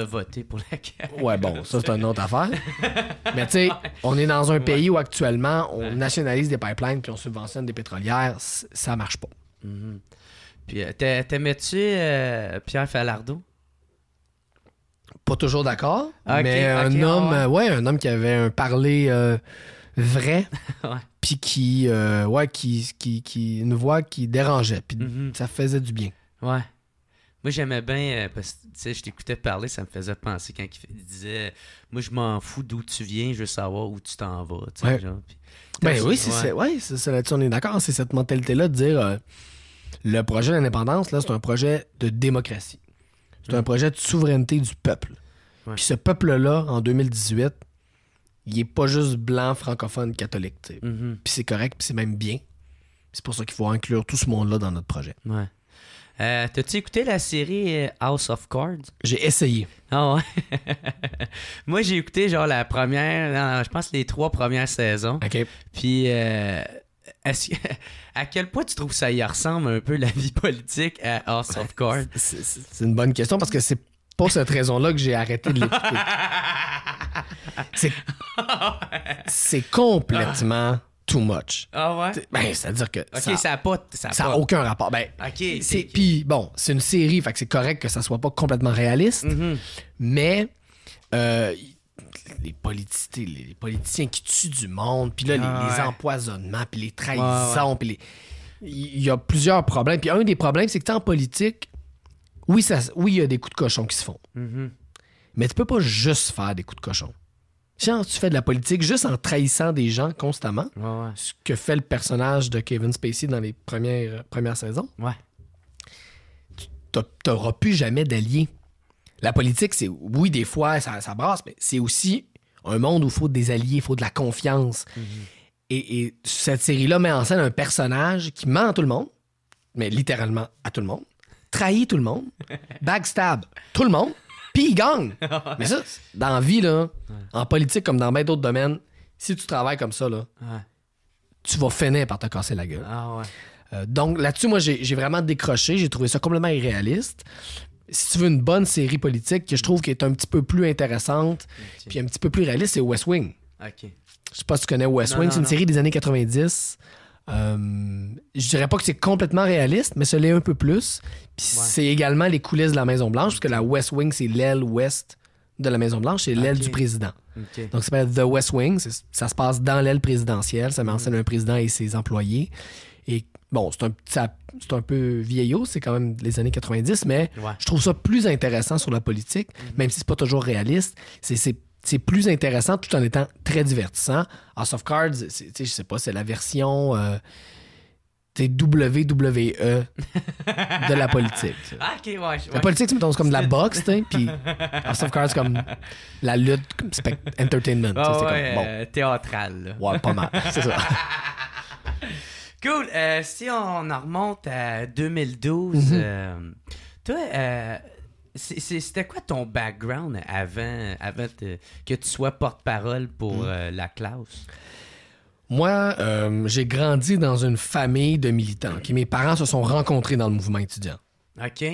Speaker 3: voté pour la CAQ.
Speaker 2: Ouais, bon, ça, c'est une autre affaire. Mais tu sais, on est dans un pays où actuellement, on nationalise des pipelines puis on subventionne des pétrolières. Ça marche pas.
Speaker 3: Puis t'aimais-tu Pierre Falardeau?
Speaker 2: Pas toujours d'accord, mais un homme qui avait un parler vrai, puis qui une voix qui dérangeait, puis ça faisait du bien.
Speaker 3: Ouais. Moi, j'aimais bien, parce que, tu sais, je t'écoutais parler, ça me faisait penser quand il disait « Moi, je m'en fous d'où tu viens, je veux savoir où tu t'en vas. » tu sais, genre.
Speaker 2: Ben oui, c'est là-dessus, on est d'accord. C'est cette mentalité-là de dire le projet d'indépendance, là, c'est un projet de démocratie. C'est un projet de souveraineté du peuple. Puis ce peuple-là, en 2018, il est pas juste blanc, francophone, catholique. Puis c'est correct, puis c'est même bien. C'est pour ça qu'il faut inclure tout ce monde-là dans notre projet.
Speaker 3: Ouais. T'as-tu écouté la série House of Cards?
Speaker 2: J'ai essayé.
Speaker 3: Ah ouais? Moi, j'ai écouté genre la première, je pense les 3 premières saisons.
Speaker 2: OK.
Speaker 3: Puis, à quel point tu trouves que ça y ressemble un peu la vie politique à House of Cards?
Speaker 2: C'est une bonne question parce que c'est pas cette raison-là que j'ai arrêté de l'écouter. C'est complètement too much.
Speaker 3: Ah ouais?
Speaker 2: Ben, c'est-à-dire que
Speaker 3: ça
Speaker 2: n'a aucun rapport. Ben, puis bon, c'est une série, fait que c'est correct que ça soit pas complètement réaliste, mais les politiciens qui tuent du monde, puis là, les empoisonnements, puis les trahisons, puis il y a plusieurs problèmes. Puis un des problèmes, c'est que en politique, oui, il y a des coups de cochon qui se font. Mais tu peux pas juste faire des coups de cochon. Genre, tu fais de la politique juste en trahissant des gens constamment, ce que fait le personnage de Kevin Spacey dans les premières saisons.
Speaker 3: Ouais.
Speaker 2: Tu n'auras plus jamais d'alliés. la politique, c'est oui, des fois, ça brasse, mais c'est aussi un monde où il faut des alliés, il faut de la confiance. Et cette série-là met en scène un personnage qui ment à tout le monde, mais littéralement à tout le monde, trahit tout le monde, backstab tout le monde, puis il gagne. Mais ça, dans la vie, là, en politique comme dans bien d'autres domaines, si tu travailles comme ça, là, tu vas finir par te casser la gueule. Donc là-dessus, moi, j'ai vraiment décroché. J'ai trouvé ça complètement irréaliste. Si tu veux une bonne série politique que je trouve qui est un petit peu plus intéressante puis un petit peu plus réaliste, c'est West Wing. Je sais pas si tu connais West Wing. C'est une série des années 90. Je dirais pas que c'est complètement réaliste, mais ça l'est un peu plus. Puis c'est également les coulisses de la Maison-Blanche, parce que la West Wing, c'est l'aile ouest de la Maison-Blanche, c'est l'aile du président. Donc ça s'appelle The West Wing. Ça se passe dans l'aile présidentielle. Ça met en scène un président et ses employés. Et bon, c'est un peu vieillot, c'est quand même les années 90, mais je trouve ça plus intéressant sur la politique, même si c'est pas toujours réaliste. C'est plus intéressant tout en étant très divertissant. House of Cards, je sais pas, c'est la version WWE de la politique. La politique, c'est comme de la boxe, puis House of Cards, c'est comme la lutte, comme entertainment.
Speaker 3: Théâtral.
Speaker 2: Ouais, pas mal, c'est ça.
Speaker 3: Cool. Si on en remonte à 2012, toi, c'était quoi ton background avant que tu sois porte-parole pour la classe?
Speaker 2: Moi, j'ai grandi dans une famille de militants. Mes parents se sont rencontrés dans le mouvement étudiant.
Speaker 3: OK.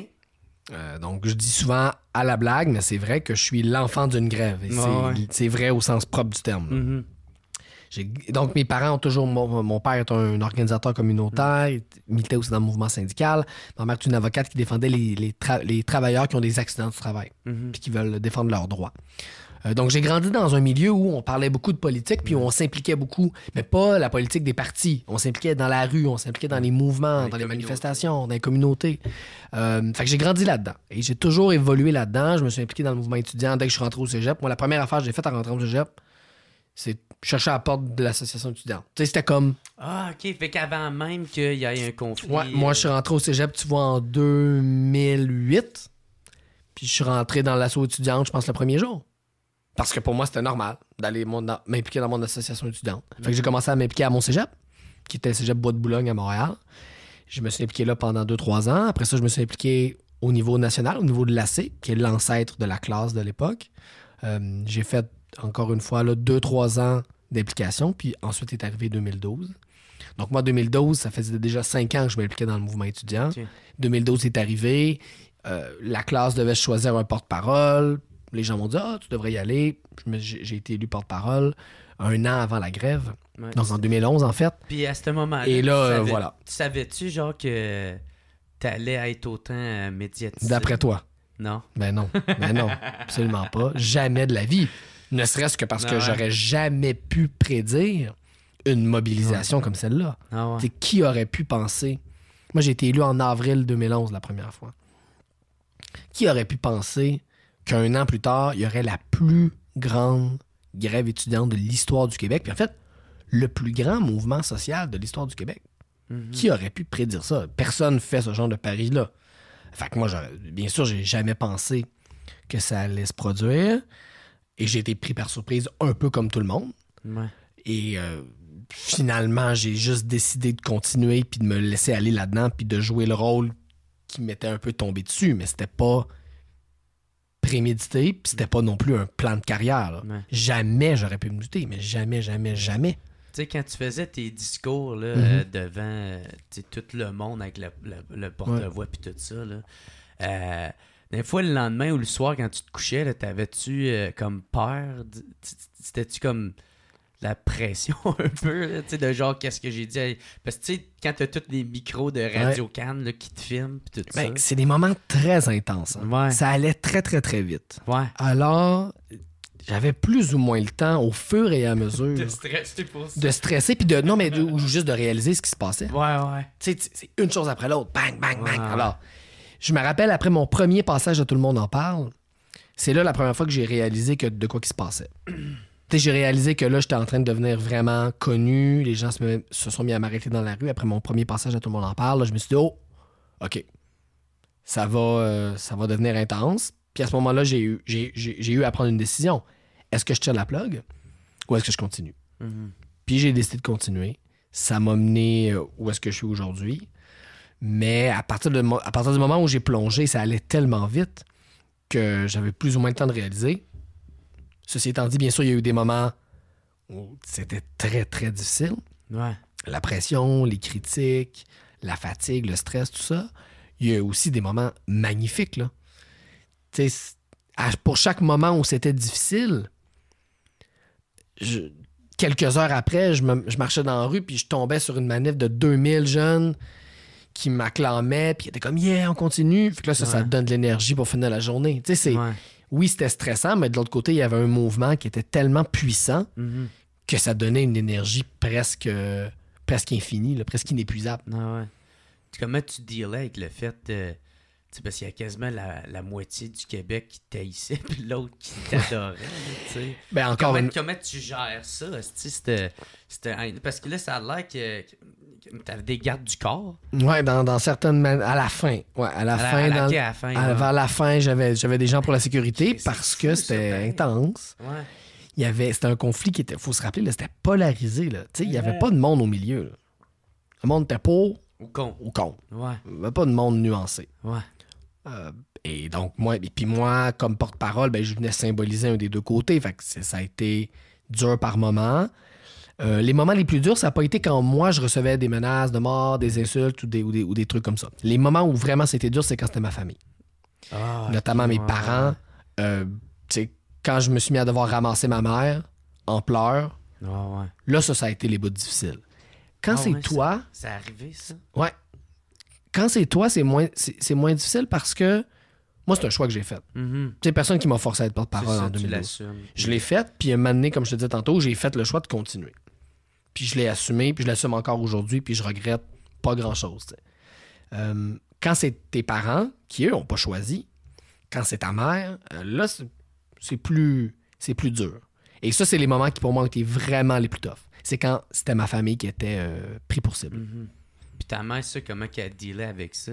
Speaker 2: Donc, je dis souvent à la blague, mais c'est vrai que je suis l'enfant d'une grève. Et c'est vrai au sens propre du terme. Donc, mes parents ont toujours... Mon père est un organisateur communautaire, il militait aussi dans le mouvement syndical. Ma mère est une avocate qui défendait les travailleurs qui ont des accidents du travail puis qui veulent défendre leurs droits. Donc, j'ai grandi dans un milieu où on parlait beaucoup de politique puis où on s'impliquait beaucoup, mais pas la politique des partis. On s'impliquait dans la rue, on s'impliquait dans les mouvements, dans les manifestations, dans les communautés. Fait que j'ai grandi là-dedans. Et j'ai toujours évolué là-dedans. Je me suis impliqué dans le mouvement étudiant dès que je suis rentré au cégep. Moi, la première affaire que j'ai faite en rentrant au cégep, c'est chercher à la porte de l'association étudiante. Tu sais, c'était comme...
Speaker 3: Ah, OK. Fait qu'avant même qu'il y ait un conflit...
Speaker 2: Ouais, moi, je suis rentré au cégep, tu vois, en 2008. Puis je suis rentré dans l'asso étudiante, je pense, le premier jour. Parce que pour moi, c'était normal d'aller m'impliquer dans mon association étudiante. Fait que j'ai commencé à m'impliquer à mon cégep, qui était le cégep Bois de Boulogne à Montréal. Je me suis impliqué là pendant 2-3 ans. Après ça, je me suis impliqué au niveau national, au niveau de l'AC, qui est l'ancêtre de la classe de l'époque. J'ai fait, encore une fois, 2-3 ans d'implication, puis ensuite est arrivé 2012. Donc moi, 2012, ça faisait déjà 5 ans que je m'impliquais dans le mouvement étudiant. Okay. 2012 est arrivé, la classe devait choisir un porte-parole. Les gens m'ont dit « Ah, tu devrais y aller ». J'ai été élu porte-parole 1 an avant la grève. Ouais, donc en 2011, en fait.
Speaker 3: Puis à ce moment-là,
Speaker 2: et là, voilà.
Speaker 3: Savais-tu genre que t'allais être autant médiatisé?
Speaker 2: D'après toi?
Speaker 3: Non.
Speaker 2: Ben non, absolument pas. Jamais de la vie. Ne serait-ce que parce que j'aurais jamais pu prédire une mobilisation comme celle-là. Qui aurait pu penser? Moi, j'ai été élu en avril 2011 la première fois. Qui aurait pu penser qu'un an plus tard, il y aurait la plus grande grève étudiante de l'histoire du Québec? Puis en fait, le plus grand mouvement social de l'histoire du Québec. Qui aurait pu prédire ça? Personne ne fait ce genre de pari-là. Fait que moi, bien sûr, j'ai jamais pensé que ça allait se produire. Et j'ai été pris par surprise un peu comme tout le monde.
Speaker 3: Ouais.
Speaker 2: Et finalement, j'ai juste décidé de continuer puis de me laisser aller là-dedans puis de jouer le rôle qui m'était un peu tombé dessus. Mais c'était pas prémédité puis c'était pas non plus un plan de carrière. Ouais. Jamais j'aurais pu me douter, mais jamais.
Speaker 3: Tu sais, quand tu faisais tes discours là, devant tout le monde avec le porte-voix puis tout ça, là, des fois, le lendemain ou le soir, quand tu te couchais, là, t'avais-tu comme peur? C'était-tu comme la pression un peu, là, de genre, qu'est-ce que j'ai dit? Parce que, tu sais, quand t'as tous les micros de Radio-Can là, qui te filment, pis tout ça.
Speaker 2: C'est des moments très intenses. Hein. Ouais. Ça allait très, très, très vite.
Speaker 3: Ouais.
Speaker 2: Alors, j'avais plus ou moins le temps, au fur et à mesure, de stresser, puis ou juste de réaliser ce qui se passait.
Speaker 3: Ouais.
Speaker 2: Tu sais, c'est une chose après l'autre. Bang, bang, bang. Alors... Je me rappelle, après mon premier passage à Tout le monde en parle, c'est là la première fois que j'ai réalisé de quoi qui se passait. J'ai réalisé que là, j'étais en train de devenir vraiment connu. Les gens se sont mis à m'arrêter dans la rue. Après mon premier passage à Tout le monde en parle, là, je me suis dit, oh, OK, ça va devenir intense. Puis à ce moment-là, j'ai eu à prendre une décision. Est-ce que je tire la plug ou est-ce que je continue? Puis j'ai décidé de continuer. Ça m'a mené où est-ce que je suis aujourd'hui. Mais à partir du moment où j'ai plongé, ça allait tellement vite que j'avais plus ou moins de temps de réaliser. Ceci étant dit, bien sûr, il y a eu des moments où c'était très, très difficile.
Speaker 3: Ouais.
Speaker 2: La pression, les critiques, la fatigue, le stress, tout ça. Il y a aussi des moments magnifiques, là. Tu sais, pour chaque moment où c'était difficile, quelques heures après, je marchais dans la rue puis je tombais sur une manif de 2000 jeunes qui m'acclamaient puis ils étaient comme « Yeah, on continue ». Fait que là, ça te donne de l'énergie pour finir la journée. Tu sais, oui, c'était stressant, mais de l'autre côté, il y avait un mouvement qui était tellement puissant que ça donnait une énergie presque infinie, là, presque inépuisable.
Speaker 3: Ah ouais. Comment tu dealais avec le fait... parce qu'il y a quasiment la moitié du Québec qui t'haïssait puis l'autre qui t'adorait.
Speaker 2: Ben encore
Speaker 3: comment tu gères ça? Parce que là, ça a l'air que t'avais des gardes du corps.
Speaker 2: Oui, dans certaines... À la fin. Ouais, à la fin. Vers la fin, j'avais des gens pour la sécurité parce que c'était intense.
Speaker 3: Ouais.
Speaker 2: C'était un conflit qui était... Il faut se rappeler, là, c'était polarisé. Il n'y avait pas de monde au milieu. Là. Le monde était pour
Speaker 3: ou contre.
Speaker 2: Ouais. Il n'y avait pas de monde nuancé.
Speaker 3: Ouais.
Speaker 2: Et donc, moi, comme porte-parole, je venais symboliser un des deux côtés. Fait que ça a été dur par moments. Les moments les plus durs, ça n'a pas été quand moi, je recevais des menaces de mort, des insultes ou des trucs comme ça. Les moments où vraiment c'était dur, c'est quand c'était ma famille. Notamment mes parents. Quand je me suis mis à devoir ramasser ma mère en pleurs, là, ça a été les bouts difficiles. Quand c'est toi...
Speaker 3: C'est arrivé, ça?
Speaker 2: Ouais. Quand c'est toi, c'est moins difficile parce que moi, c'est un choix que j'ai fait. C'est personne qui m'a forcé à être porte-parole en 2012. Je l'ai fait, puis un moment donné, comme je te disais tantôt, j'ai fait le choix de continuer. Puis je l'ai assumé, puis je l'assume encore aujourd'hui, puis je regrette pas grand-chose. Quand c'est tes parents, qui eux n'ont pas choisi, quand c'est ta mère, là, c'est plus dur. Et ça, c'est les moments qui, pour moi, ont été vraiment les plus toughs. C'est quand c'était ma famille qui était pris pour cible.
Speaker 3: Puis ta mère, ça, comment qu'elle dealait avec ça?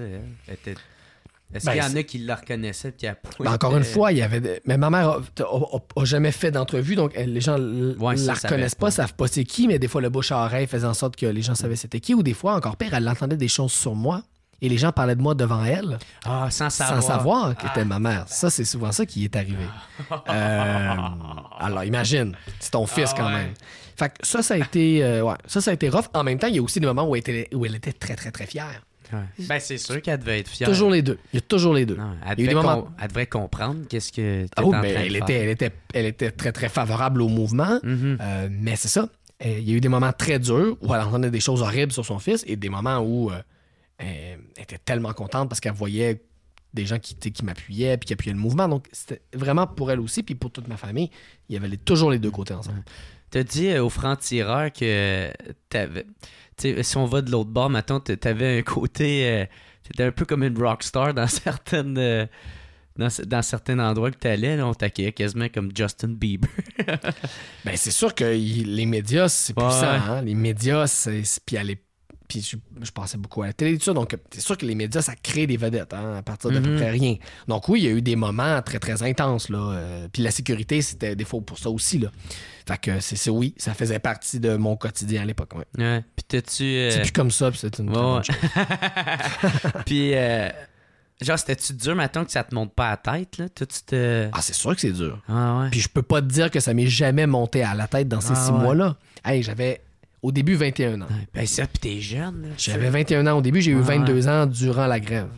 Speaker 3: Est-ce qu'il y en a qui la reconnaissaient et qui
Speaker 2: encore une fois, il y avait... Mais ma mère a jamais fait d'entrevue, donc les gens la reconnaissent pas, savent pas c'est qui, mais des fois, le bouche à oreille faisait en sorte que les gens savaient c'était qui, ou des fois, encore pire, elle entendait des choses sur moi, et les gens parlaient de moi devant elle.
Speaker 3: Sans savoir
Speaker 2: qui était ma mère. Ça, c'est souvent ça qui est arrivé. Alors, imagine, c'est ton fils quand même. Fait que ça a été... ça a été rough. En même temps, il y a aussi des moments où elle était très, très, très fière.
Speaker 3: Ben, c'est sûr qu'elle devait être fière.
Speaker 2: Toujours les deux. Il y a toujours les deux.
Speaker 3: Non, elle devrait comprendre qu'est-ce que tu en train de faire.
Speaker 2: Elle était très, très favorable au mouvement. Mais c'est ça. Il y a eu des moments très durs où elle entendait des choses horribles sur son fils et des moments où elle était tellement contente parce qu'elle voyait des gens qui m'appuyaient puis qui appuyaient le mouvement. Donc, c'était vraiment pour elle aussi puis pour toute ma famille. Il y avait toujours les deux côtés ensemble.
Speaker 3: Tu as dit aux francs-tireurs que t'avais... si on va de l'autre bord, maintenant, t'avais un côté... t'étais un peu comme une rockstar dans certaines... dans certains endroits que t'allais, on t'accueillait quasiment comme Justin Bieber.
Speaker 2: Ben, c'est sûr que les médias, c'est puissant. Hein? Les médias, puis je pensais beaucoup à la télé et tout ça. Donc, c'est sûr que les médias, ça crée des vedettes à partir de peu près rien. Donc oui, il y a eu des moments très, très intenses. Là. Puis la sécurité, c'était des fois pour ça aussi. Là. Fait que oui, ça faisait partie de mon quotidien à l'époque.
Speaker 3: Ouais. Puis t'as-tu...
Speaker 2: C'est plus comme ça, puis c'est une très bonne chose.
Speaker 3: Puis... genre, c'était-tu dur, mettons, que ça te monte pas à la tête, là?
Speaker 2: Ah, c'est sûr que c'est dur.
Speaker 3: Ah ouais.
Speaker 2: Puis je peux pas te dire que ça m'est jamais monté à la tête dans ces 6 mois-là. Hey, j'avais au début 21 ans.
Speaker 3: Ben ça, puis t'es jeune, là.
Speaker 2: J'avais 21 ans au début, j'ai eu 22 ans durant la grève.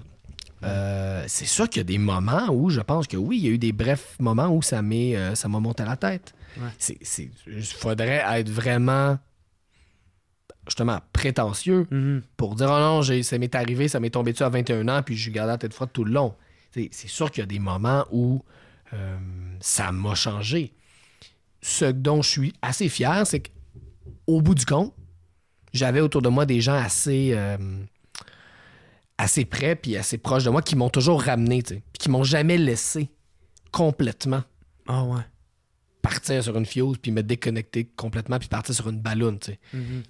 Speaker 2: C'est sûr qu'il y a des moments où je pense que oui, il y a eu des brefs moments où ça m'a monté à la tête. Ouais. Il faudrait être vraiment... justement prétentieux pour dire « Oh non, ça m'est arrivé, ça m'est tombé dessus à 21 ans, puis j'ai gardé la tête froide tout le long. » C'est sûr qu'il y a des moments où ça m'a changé. Ce dont je suis assez fier, c'est qu'au bout du compte, j'avais autour de moi des gens assez près puis assez proches de moi qui m'ont toujours ramené, puis qui m'ont jamais laissé complètement partir sur une fuse puis me déconnecter complètement puis partir sur une balloune.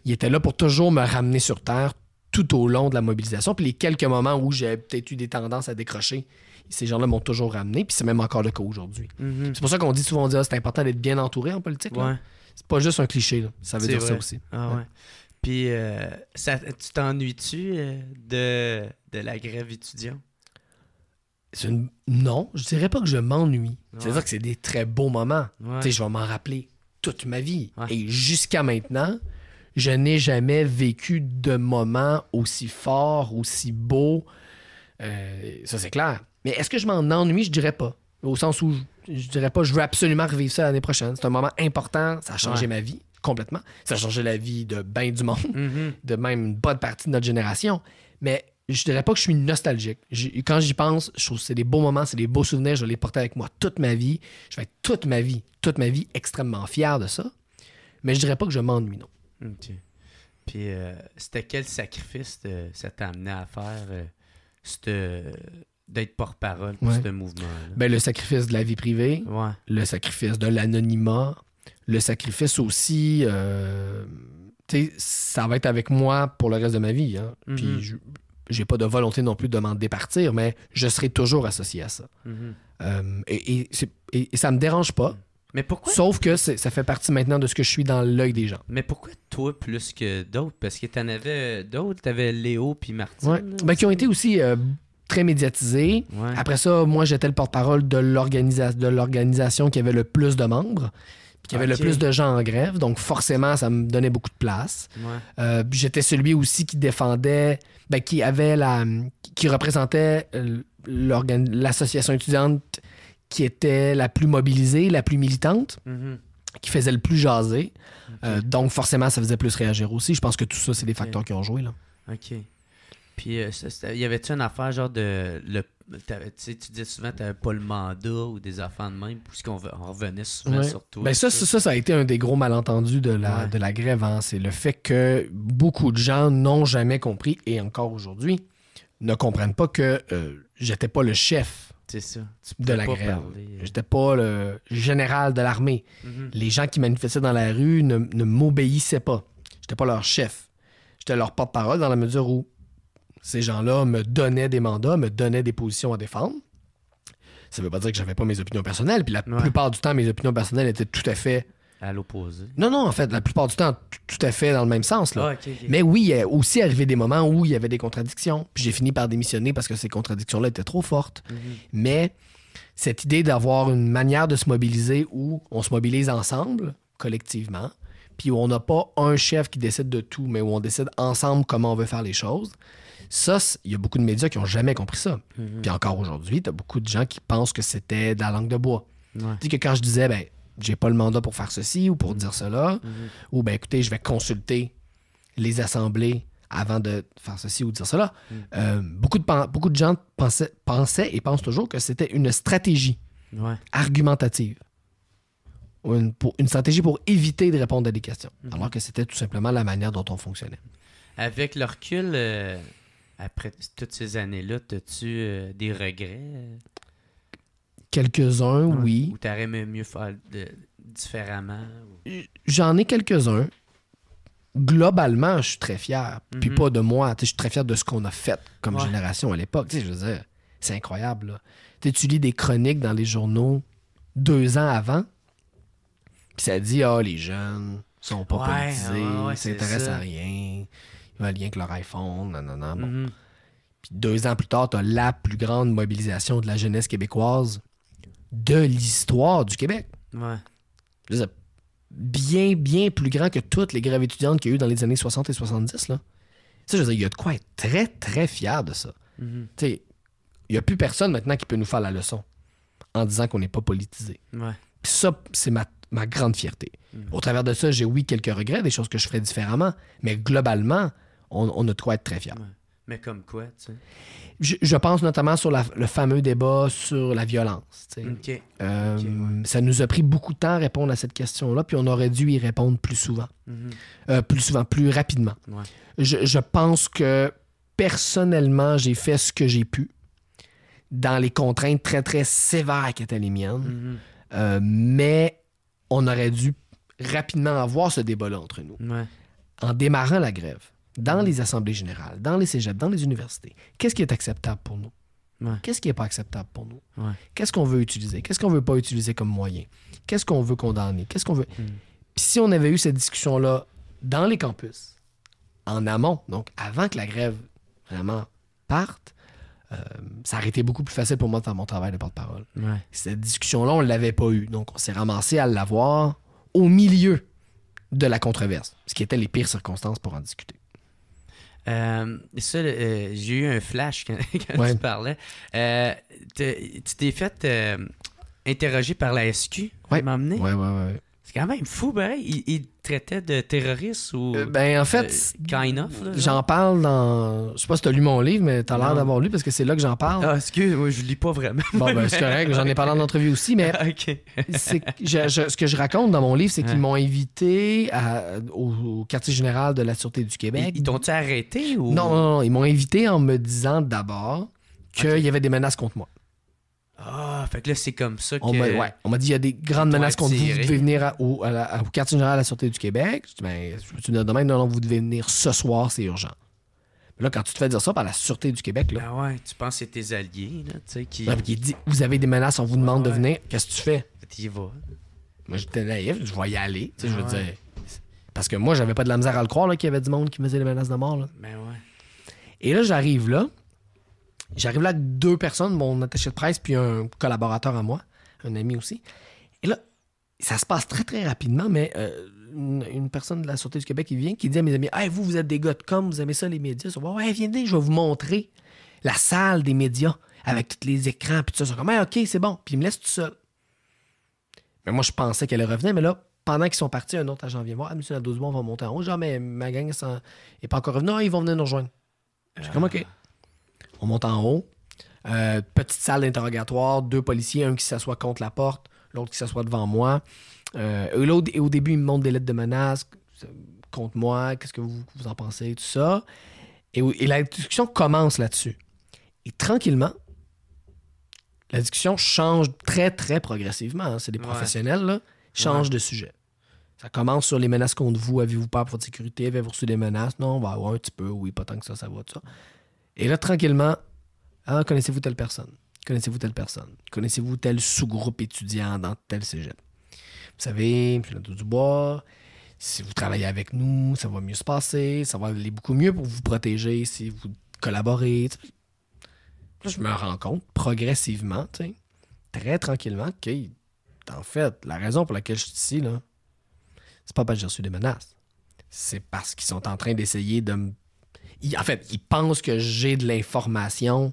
Speaker 2: Il était là pour toujours me ramener sur terre tout au long de la mobilisation. Puis les quelques moments où j'ai peut-être eu des tendances à décrocher, Ces gens-là m'ont toujours ramené, puis c'est même encore le cas aujourd'hui.
Speaker 3: Mm-hmm.
Speaker 2: C'est pour ça qu'on dit souvent, c'est important d'être bien entouré en politique.
Speaker 3: Ouais.
Speaker 2: C'est pas juste un cliché, là. Ça veut dire
Speaker 3: vrai.
Speaker 2: ça aussi.
Speaker 3: Ah ouais. Puis, tu t'ennuies-tu de la grève étudiante?
Speaker 2: Non, je dirais pas que je m'ennuie. C'est-à-dire que c'est des très beaux moments.
Speaker 3: Ouais.
Speaker 2: Tu sais, je vais m'en rappeler toute ma vie.
Speaker 3: Ouais.
Speaker 2: Et jusqu'à maintenant, je n'ai jamais vécu de moments aussi forts, aussi beaux. Ça, c'est clair. Mais est-ce que je m'en ennuie? Je dirais pas. Au sens où je dirais pas, je veux absolument revivre ça l'année prochaine. C'est un moment important. Ça a changé ma vie complètement. Ça a changé la vie de bien du monde, de même une bonne partie de notre génération. Mais je dirais pas que je suis nostalgique. Quand j'y pense, je trouve que c'est des beaux moments, c'est des beaux souvenirs. Je vais les porter avec moi toute ma vie. Je vais être toute ma vie extrêmement fier de ça. Mais je dirais pas que je m'ennuie, non.
Speaker 3: OK. Puis, c'était quel sacrifice ça t'a amené à faire d'être porte-parole pour ce mouvement-là?
Speaker 2: Ben, le sacrifice de la vie privée, le sacrifice de l'anonymat, le sacrifice aussi... ça va être avec moi pour le reste de ma vie. Hein. Puis j'ai pas de volonté non plus de m'en départir, mais je serai toujours associé à ça. Et ça me dérange pas.
Speaker 3: Mais pourquoi?
Speaker 2: Sauf que ça fait partie maintenant de ce que je suis dans l'œil des gens.
Speaker 3: Mais pourquoi toi plus que d'autres? Parce que t'en avais d'autres. T'avais Léo puis Martine.
Speaker 2: Ben, qui ont été aussi très médiatisés.
Speaker 3: Ouais.
Speaker 2: Après ça, moi, j'étais le porte-parole de l'organisation qui avait le plus de membres. Il y avait le plus de gens en grève, donc forcément, ça me donnait beaucoup de place. J'étais celui aussi qui défendait, qui représentait l'association étudiante qui était la plus mobilisée, la plus militante, qui faisait le plus jaser. Donc forcément, ça faisait plus réagir aussi. Je pense que tout ça, c'est des facteurs qui ont joué. Là.
Speaker 3: OK. Puis, y avait-tu une affaire genre de... tu disais souvent que tu n'avais pas le mandat ou des affaires de même, puisqu'on revenait souvent sur toi.
Speaker 2: Ben ça a été un des gros malentendus de la grève. Hein. C'est le fait que beaucoup de gens n'ont jamais compris, et encore aujourd'hui, ne comprennent pas que j'étais pas le chef de la grève. J'étais pas le général de l'armée. Les gens qui manifestaient dans la rue ne m'obéissaient pas. J'étais pas leur chef. J'étais leur porte-parole dans la mesure où ces gens-là me donnaient des mandats, me donnaient des positions à défendre. Ça veut pas dire que j'avais pas mes opinions personnelles. Puis la plupart du temps, mes opinions personnelles étaient tout à fait...
Speaker 3: à l'opposé.
Speaker 2: Non, en fait, la plupart du temps, tout à fait dans le même sens. Là.
Speaker 3: Okay.
Speaker 2: Mais oui, il y a aussi arrivé des moments où il y avait des contradictions. Puis j'ai fini par démissionner parce que ces contradictions-là étaient trop fortes. Mais cette idée d'avoir une manière de se mobiliser où on se mobilise ensemble, collectivement, puis où on n'a pas un chef qui décide de tout, mais où on décide ensemble comment on veut faire les choses... Ça, il y a beaucoup de médias qui n'ont jamais compris ça. Puis encore aujourd'hui, tu as beaucoup de gens qui pensent que c'était de la langue de bois. Tu sais que quand je disais, j'ai pas le mandat pour faire ceci ou pour dire cela, ou écoutez, je vais consulter les assemblées avant de faire ceci ou dire cela, beaucoup de gens pensaient et pensent toujours que c'était une stratégie argumentative. Une stratégie pour éviter de répondre à des questions. Alors que c'était tout simplement la manière dont on fonctionnait.
Speaker 3: Avec le recul... Après toutes ces années-là, as-tu des regrets?
Speaker 2: Quelques-uns, oui.
Speaker 3: Ou t'aurais mieux faire différemment?
Speaker 2: J'en ai quelques-uns. Globalement, je suis très fier. Puis pas de moi. Je suis très fier de ce qu'on a fait comme génération à l'époque. Je veux dire, c'est incroyable. Là. Tu lis des chroniques dans les journaux 2 ans avant, puis ça dit « Ah, les jeunes sont pas politisés, ils s'intéressent à rien. » Un lien avec leur iPhone, non. Bon. Puis 2 ans plus tard, tu as la plus grande mobilisation de la jeunesse québécoise de l'histoire du Québec. Je veux dire, bien plus grand que toutes les grèves étudiantes qu'il y a eu dans les années 60 et 70. Là. Je veux dire, il y a de quoi être très, très fier de ça. Il n'y a plus personne maintenant qui peut nous faire la leçon en disant qu'on n'est pas politisé. Puis ça, c'est ma grande fierté. Au travers de ça, j'ai quelques regrets, des choses que je ferais différemment, mais globalement, on a de quoi être très fiers.
Speaker 3: Mais comme quoi, tu sais?
Speaker 2: Je pense notamment sur le fameux débat sur la violence. Ça nous a pris beaucoup de temps à répondre à cette question-là, puis on aurait dû y répondre plus souvent. Plus rapidement. Je pense que, personnellement, j'ai fait ce que j'ai pu dans les contraintes très, très sévères qui étaient les miennes. Mais on aurait dû rapidement avoir ce débat-là entre nous. En démarrant la grève, dans les assemblées générales, dans les cégeps, dans les universités, qu'est-ce qui est acceptable pour nous?
Speaker 3: Ouais.
Speaker 2: Qu'est-ce qui n'est pas acceptable pour nous?
Speaker 3: Ouais.
Speaker 2: Qu'est-ce qu'on veut utiliser? Qu'est-ce qu'on ne veut pas utiliser comme moyen? Qu'est-ce qu'on veut condamner? Qu'est-ce qu'on veut... Puis si on avait eu cette discussion-là dans les campus, en amont, donc avant que la grève vraiment parte, ça aurait été beaucoup plus facile pour moi de faire mon travail de porte-parole.
Speaker 3: Ouais.
Speaker 2: Cette discussion-là, on ne l'avait pas eue. Donc, on s'est ramassé à l'avoir au milieu de la controverse, ce qui était les pires circonstances pour en discuter.
Speaker 3: J'ai eu un flash quand tu parlais. Tu t'es fait interroger par la SQ à m'emmener?
Speaker 2: Oui.
Speaker 3: C'est quand même fou, pareil. Il traitait de terroriste ou...
Speaker 2: en fait,
Speaker 3: kind of, là,
Speaker 2: j'en parle dans... Je sais pas si tu as lu mon livre, mais tu as l'air d'avoir lu parce que c'est là que j'en parle.
Speaker 3: Ah, excuse, moi, je lis pas vraiment.
Speaker 2: Bon, c'est correct. J'en ai parlé en entrevue aussi, mais
Speaker 3: OK.
Speaker 2: Ce que je raconte dans mon livre, c'est qu'ils m'ont invité au quartier général de la Sûreté du Québec.
Speaker 3: Ils t'ont-tu arrêté ou...
Speaker 2: Non. Ils m'ont invité en me disant d'abord qu'il y avait des menaces contre moi.
Speaker 3: Ah, fait que là, c'est comme ça que...
Speaker 2: On m'a dit, il y a des grandes menaces contre vous. Vous devez venir au quartier général de la Sûreté du Québec. Je dis, je peux te dire demain? Non, vous devez venir ce soir, c'est urgent. Mais là, quand tu te fais dire ça par la Sûreté du Québec, là...
Speaker 3: Ah ouais, tu penses que c'est tes alliés, là, tu sais, qui...
Speaker 2: Ouais, qui dit, vous avez des menaces, on vous demande de venir. Qu'est-ce que tu fais?
Speaker 3: Tu y vas.
Speaker 2: Moi, j'étais naïf, je vais y aller. Je veux dire... Parce que moi, j'avais pas de la misère à le croire là, qu'il y avait du monde qui me faisait des menaces de mort. Là.
Speaker 3: Ben ouais.
Speaker 2: Et là, j'arrive là avec 2 personnes, mon attaché de presse, puis un collaborateur à moi, un ami aussi. Et là, ça se passe très, très rapidement, mais une personne de la Sûreté du Québec qui vient, qui dit à mes amis, « Hey, vous êtes des gars de com, vous aimez ça, les médias? » Ouais, venez, je vais vous montrer la salle des médias avec tous les écrans, puis tout ça. Ils sont comme, « OK, c'est bon. » Puis ils me laissent tout seul. Mais moi, je pensais qu'elle revenait, mais là, pendant qu'ils sont partis, un autre agent vient voir, « Ah, M. Nadeau-Dubois, on va monter en haut. » Genre, mais ma gang n'est pas encore revenue. « Non, ils vont venir nous rejoindre. » Je suis comme, « OK. » On monte en haut. Petite salle d'interrogatoire, 2 policiers, un qui s'assoit contre la porte, l'autre qui s'assoit devant moi. Au début, ils me montrent des lettres de menaces contre moi. Qu'est-ce que vous en pensez, tout ça. Et la discussion commence là-dessus. Et tranquillement, la discussion change très, très progressivement. Hein. C'est des professionnels, là. Change de sujet. Ça commence sur les menaces contre vous. Avez-vous peur pour votre sécurité? Avez-vous reçu des menaces? Non, on va avoir un petit peu. Oui, pas tant que ça va, tout ça. Et là, tranquillement, connaissez-vous telle personne? Connaissez-vous telle personne? Connaissez-vous tel sous-groupe étudiant dans tel cégep? Vous savez, M. Nadeau-Dubois, si vous travaillez avec nous, ça va mieux se passer, ça va aller beaucoup mieux pour vous protéger si vous collaborez. Là, je me rends compte progressivement, très tranquillement, que, en fait, la raison pour laquelle je suis ici, là, c'est pas parce que j'ai reçu des menaces. C'est parce qu'ils sont en train d'essayer de me... En fait, ils pensent que j'ai de l'information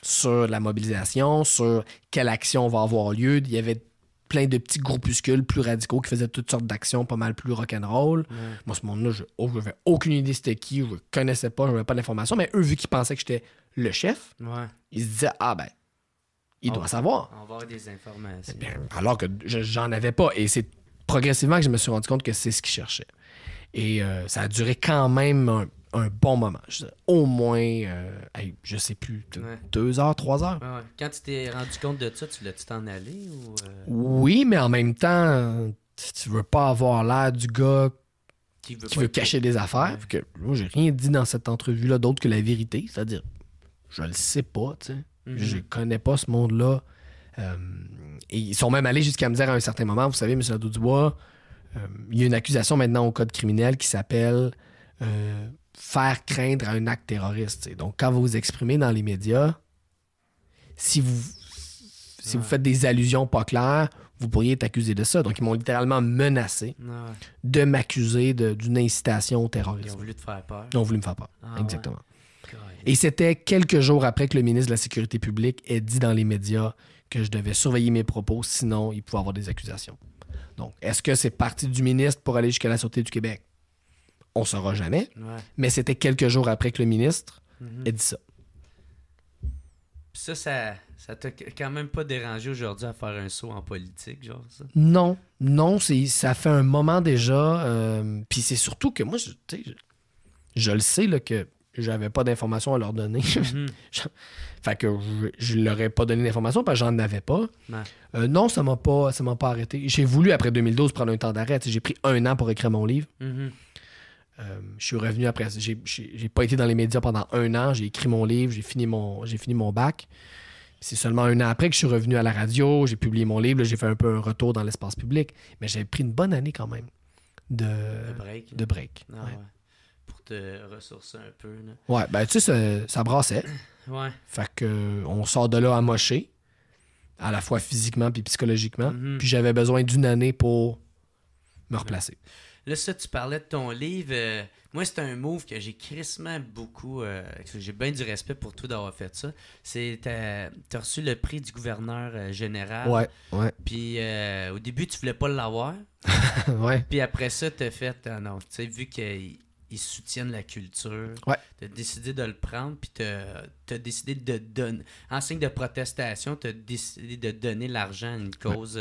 Speaker 2: sur la mobilisation, sur quelle action va avoir lieu. Il y avait plein de petits groupuscules plus radicaux qui faisaient toutes sortes d'actions pas mal plus rock'n'roll. Moi, ce monde-là, je n'avais aucune idée c'était qui, je ne connaissais pas, je n'avais pas d'informations, mais eux, vu qu'ils pensaient que j'étais le chef, ils se disaient, il doit savoir.
Speaker 3: On va avoir des informations.
Speaker 2: Alors que j'en avais pas. Et c'est progressivement que je me suis rendu compte que c'est ce qu'ils cherchaient. Et ça a duré quand même un bon moment. Au moins, je sais plus, 2 heures, 3 heures.
Speaker 3: Ouais. Quand tu t'es rendu compte de ça, tu l'as-tu t'en allé? Ou
Speaker 2: Oui, mais en même temps, tu veux pas avoir l'air du gars qui veut cacher des affaires. Que, moi, j'ai rien dit dans cette entrevue-là d'autre que la vérité. C'est-à-dire, je le sais pas, tu sais. Je connais pas ce monde-là. Et ils sont même allés jusqu'à me dire à un certain moment, vous savez, M. Nadeau-Dubois, il y a une accusation maintenant au code criminel qui s'appelle faire craindre à un acte terroriste. T'sais. Donc, quand vous vous exprimez dans les médias, si vous faites des allusions pas claires, vous pourriez être accusé de ça. Donc, ils m'ont littéralement menacé de m'accuser d'une incitation au terrorisme.
Speaker 3: Ils ont voulu te faire peur.
Speaker 2: Ils ont voulu me faire peur. Exactement. Ouais. Et c'était quelques jours après que le ministre de la Sécurité publique ait dit dans les médias que je devais surveiller mes propos, sinon il pouvait avoir des accusations. Donc, est-ce que c'est parti du ministre pour aller jusqu'à la Sûreté du Québec? On ne saura jamais. Mais c'était quelques jours après que le ministre ait dit ça.
Speaker 3: Puis ça t'a quand même pas dérangé aujourd'hui à faire un saut en politique, genre ça?
Speaker 2: Non, ça fait un moment déjà. Puis c'est surtout que moi, je le sais là, que j'avais pas d'informations à leur donner. Fait que je leur ai pas donné d'informations parce que j'en avais pas. Non, ça m'a pas arrêté. J'ai voulu, après 2012, prendre un temps d'arrêt. J'ai pris 1 an pour écrire mon livre. Je suis revenu après. J'ai pas été dans les médias pendant 1 an. J'ai écrit mon livre, j'ai fini mon bac. C'est seulement 1 an après que je suis revenu à la radio. J'ai publié mon livre. Là, j'ai fait un peu un retour dans l'espace public. Mais j'ai pris une bonne année quand même de break.
Speaker 3: Ah, ouais. Pour te ressourcer un peu. Là.
Speaker 2: Ouais, ben tu sais, ça brassait.
Speaker 3: Ouais.
Speaker 2: Fait que on sort de là amoché, à la fois physiquement puis psychologiquement.
Speaker 3: Mm-hmm.
Speaker 2: Puis j'avais besoin d'1 année pour me replacer.
Speaker 3: Là, ça, tu parlais de ton livre. Moi, c'est un move que j'ai crissement beaucoup. J'ai bien du respect pour toi d'avoir fait ça. T'as reçu le prix du gouverneur général.
Speaker 2: Ouais.
Speaker 3: Puis au début, tu voulais pas l'avoir.
Speaker 2: Ouais.
Speaker 3: Puis après ça, t'as fait, non, tu sais, vu qu'ils soutiennent la culture,
Speaker 2: ouais.
Speaker 3: t'as décidé de le prendre, puis t'as décidé de donner, en signe de protestation, t'as décidé de donner l'argent à une cause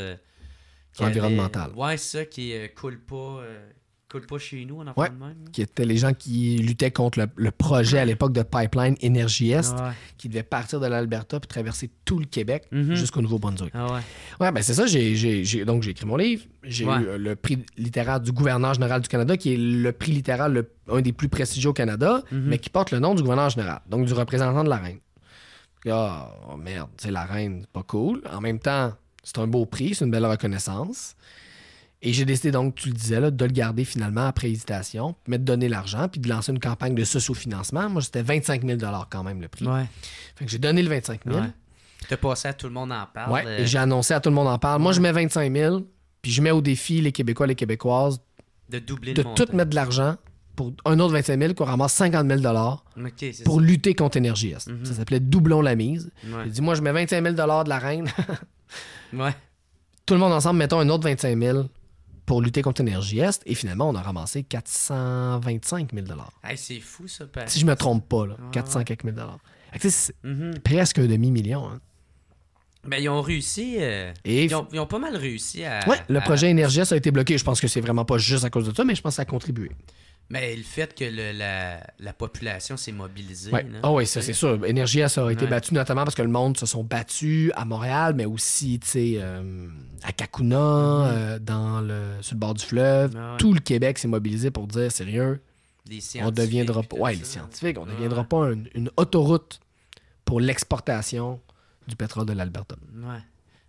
Speaker 2: environnementale.
Speaker 3: Ouais, ça qui coule pas chez nous, en enfant de même.
Speaker 2: Qui étaient les gens qui luttaient contre le projet à l'époque de Pipeline Énergie Est, qui devait partir de l'Alberta puis traverser tout le Québec jusqu'au Nouveau-Brunswick. Ouais, ben c'est ça. Donc, j'ai écrit mon livre. J'ai eu le prix littéraire du gouverneur général du Canada, qui est le prix littéral un des plus prestigieux au Canada, mais qui porte le nom du gouverneur général, donc du représentant de la reine. Oh merde, c'est la reine, c'est pas cool. En même temps, c'est un beau prix, c'est une belle reconnaissance. Et j'ai décidé donc, tu le disais, là, de le garder finalement après hésitation, mais de donner l'argent, puis de lancer une campagne de socio-financement. Moi, c'était 25 000 quand même le prix.
Speaker 3: Ouais.
Speaker 2: Fait que j'ai donné le 25 000.
Speaker 3: Ouais. T'as passé à Tout le monde en parle.
Speaker 2: Ouais, et j'ai annoncé à Tout le monde en parle. Moi, je mets 25 000, puis je mets au défi les Québécois, les Québécoises
Speaker 3: de doubler
Speaker 2: de tout mettre de l'argent pour un autre 25 000 qu'on ramasse 50 000 pour lutter contre Énergie Est. Ça s'appelait Doublons la mise. J'ai dit, moi, je mets 25 000 de la reine.
Speaker 3: Ouais.
Speaker 2: Tout le monde ensemble, mettons un autre 25 000 pour lutter contre Énergie Est. Et finalement, on a ramassé 425 000
Speaker 3: Hey, c'est fou, ça, Patrick.
Speaker 2: Si je me trompe pas, là, 400 quelques mille dollars. C'est presque un demi-million. Hein.
Speaker 3: Ben, ils ont réussi. Ils ont pas mal réussi à.
Speaker 2: Oui, le projet Énergie Est a été bloqué. Je pense que c'est vraiment pas juste à cause de ça, mais je pense que ça a contribué.
Speaker 3: Mais le fait que la population s'est mobilisée.
Speaker 2: Ouais. Ah oui, ça c'est sûr. Énergie Est a été battu notamment parce que le monde se sont battus à Montréal, mais aussi à Kakuna, sur le bord du fleuve. Tout le Québec s'est mobilisé pour dire sérieux, on deviendra pas. Ouais, les scientifiques, on ne deviendra pas une autoroute pour l'exportation du pétrole de l'Alberta.
Speaker 3: Ouais.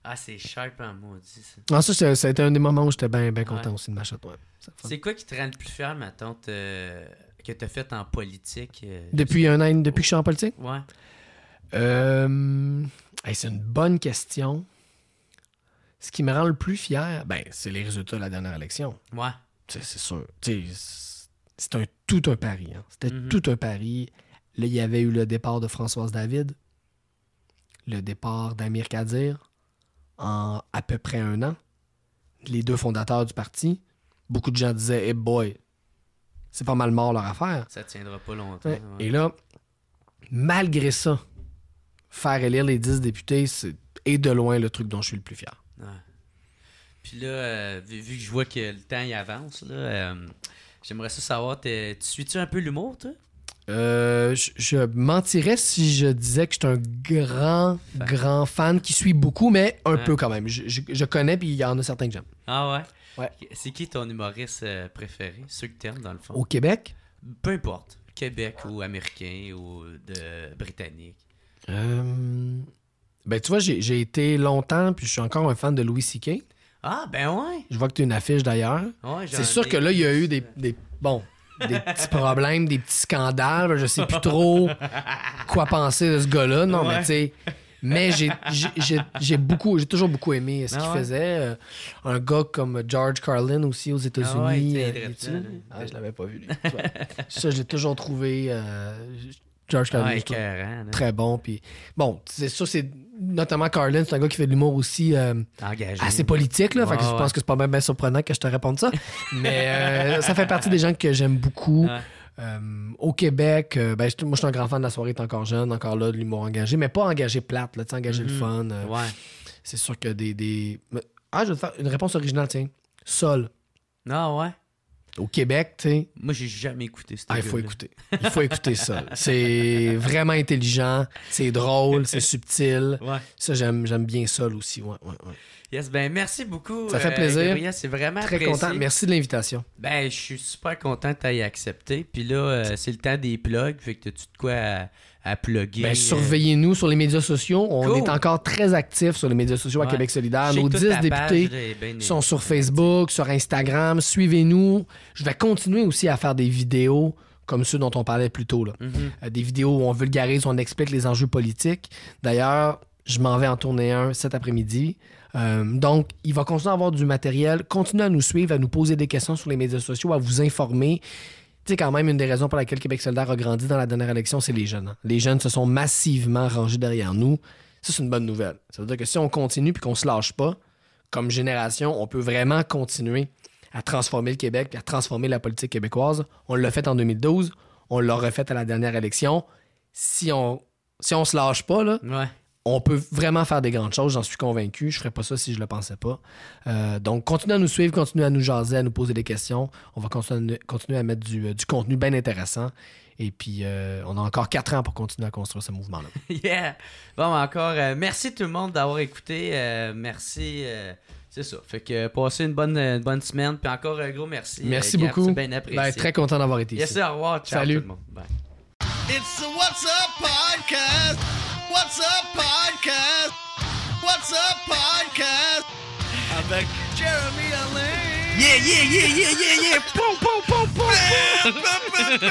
Speaker 3: Ah, c'est sharp en maudit, ça.
Speaker 2: Ah, ça a été un des moments où j'étais bien content aussi de ma chatte. Ouais.
Speaker 3: C'est quoi qui te rend le plus fier, ma tante, que tu as fait en politique?
Speaker 2: Depuis un an, depuis que je suis en politique?
Speaker 3: Ouais.
Speaker 2: C'est une bonne question. Ce qui me rend le plus fier, c'est les résultats de la dernière élection.
Speaker 3: Ouais.
Speaker 2: C'est sûr. C'est tout un pari. Hein. C'était tout un pari. Là, il y avait eu le départ de Françoise David, le départ d'Amir Kadir, en à peu près 1 an. Les 2 fondateurs du parti. Beaucoup de gens disaient « Hey boy, c'est pas mal mort leur affaire. »
Speaker 3: Ça tiendra pas longtemps.
Speaker 2: Ouais. Et là, malgré ça, faire élire les 10 députés, c'est de loin le truc dont je suis le plus fier.
Speaker 3: Ouais. Puis là, vu que je vois que le temps y avance, là, j'aimerais ça savoir, tu suis-tu un peu l'humour, toi?
Speaker 2: Je mentirais si je disais que je suis un grand fan qui suit beaucoup, mais un peu quand même. Je connais, puis il y en a certains que j'aime.
Speaker 3: Ah ouais?
Speaker 2: Ouais.
Speaker 3: C'est qui ton humoriste préféré? Ceux que t'aimes, dans le fond?
Speaker 2: Au Québec?
Speaker 3: Peu importe. Québec ou américain ou britannique.
Speaker 2: Tu vois, j'ai été longtemps, puis je suis encore un fan de Louis C.K.
Speaker 3: Ah, ben ouais!
Speaker 2: Je vois que tu as une affiche d'ailleurs.
Speaker 3: Ouais,
Speaker 2: c'est sûr que là, il y a eu des petits problèmes, des petits scandales. Je sais plus trop quoi penser de ce gars-là. Non, mais tu sais... Mais j'ai toujours beaucoup aimé ce qu'il faisait. Un gars comme George Carlin aussi aux États-Unis. Je l'avais pas vu, lui. Ça, j'ai toujours trouvé George Carlin très bon. Puis, bon, c'est sûr, c'est notamment Carlin, c'est un gars qui fait de l'humour aussi assez politique. Là, fait que je pense que c'est pas bien surprenant que je te réponde ça. Mais ça fait partie des gens que j'aime beaucoup. Au Québec, moi je suis un grand fan de La soirée est encore jeune, encore là, de l'humour engagé, mais pas engagé plate, là, engagé le fun. C'est sûr que des... Ah, je vais te faire une réponse originale, tiens. Sol.
Speaker 3: Ah ouais?
Speaker 2: Au Québec, tu sais...
Speaker 3: Moi, j'ai jamais écouté ça.
Speaker 2: Il faut écouter. Il faut écouter Sol. C'est vraiment intelligent, c'est drôle, c'est subtil. Ouais. Ça, j'aime bien Sol aussi, ouais.
Speaker 3: Yes, ben merci beaucoup.
Speaker 2: Ça fait plaisir.
Speaker 3: Gabriel, c'est vraiment
Speaker 2: très
Speaker 3: apprécié.
Speaker 2: content. Merci de l'invitation.
Speaker 3: Ben, je suis super content que tu aies accepté. Puis là, c'est le temps des plugs. Fait que t'as-tu de quoi à plugger?
Speaker 2: Ben, surveillez-nous sur les médias sociaux. On est encore très actifs sur les médias sociaux à Québec solidaire. Nos 10 députés sont sur Facebook, sur Instagram. Suivez-nous. Je vais continuer aussi à faire des vidéos comme ceux dont on parlait plus tôt. Là. Des vidéos où on vulgarise, on explique les enjeux politiques. D'ailleurs, je m'en vais en tourner un cet après-midi. Donc, il va continuer à avoir du matériel. Continuez à nous suivre, à nous poser des questions sur les médias sociaux, à vous informer. Tu sais, quand même, une des raisons pour laquelle Québec solidaire a grandi dans la dernière élection, c'est les jeunes. Hein. Les jeunes se sont massivement rangés derrière nous. Ça, c'est une bonne nouvelle. Ça veut dire que si on continue puis qu'on se lâche pas, comme génération, on peut vraiment continuer à transformer le Québec et à transformer la politique québécoise. On l'a fait en 2012. On l'a refait à la dernière élection. Si on se lâche pas, là, on peut vraiment faire des grandes choses, j'en suis convaincu. Je ferais pas ça si je le pensais pas. Donc, continuez à nous suivre, continuez à nous jaser, à nous poser des questions. On va continuer à mettre du contenu bien intéressant. Et puis, on a encore 4 ans pour continuer à construire ce mouvement-là.
Speaker 3: Yeah! Bon, encore, merci tout le monde d'avoir écouté. Merci. C'est ça. Fait que passez une bonne semaine. Puis encore un gros merci.
Speaker 2: Merci beaucoup.
Speaker 3: C'est bien apprécié.
Speaker 2: Ben, très content d'avoir été ici.
Speaker 3: Yes, au revoir. Ciao.
Speaker 2: Salut.
Speaker 3: Tout le monde. Bye.
Speaker 4: It's the What's Up Podcast. What's Up Podcast. What's Up Podcast. Avec Jeremy Alain.
Speaker 3: Yeah. Poum, poum, poum, poum, poum.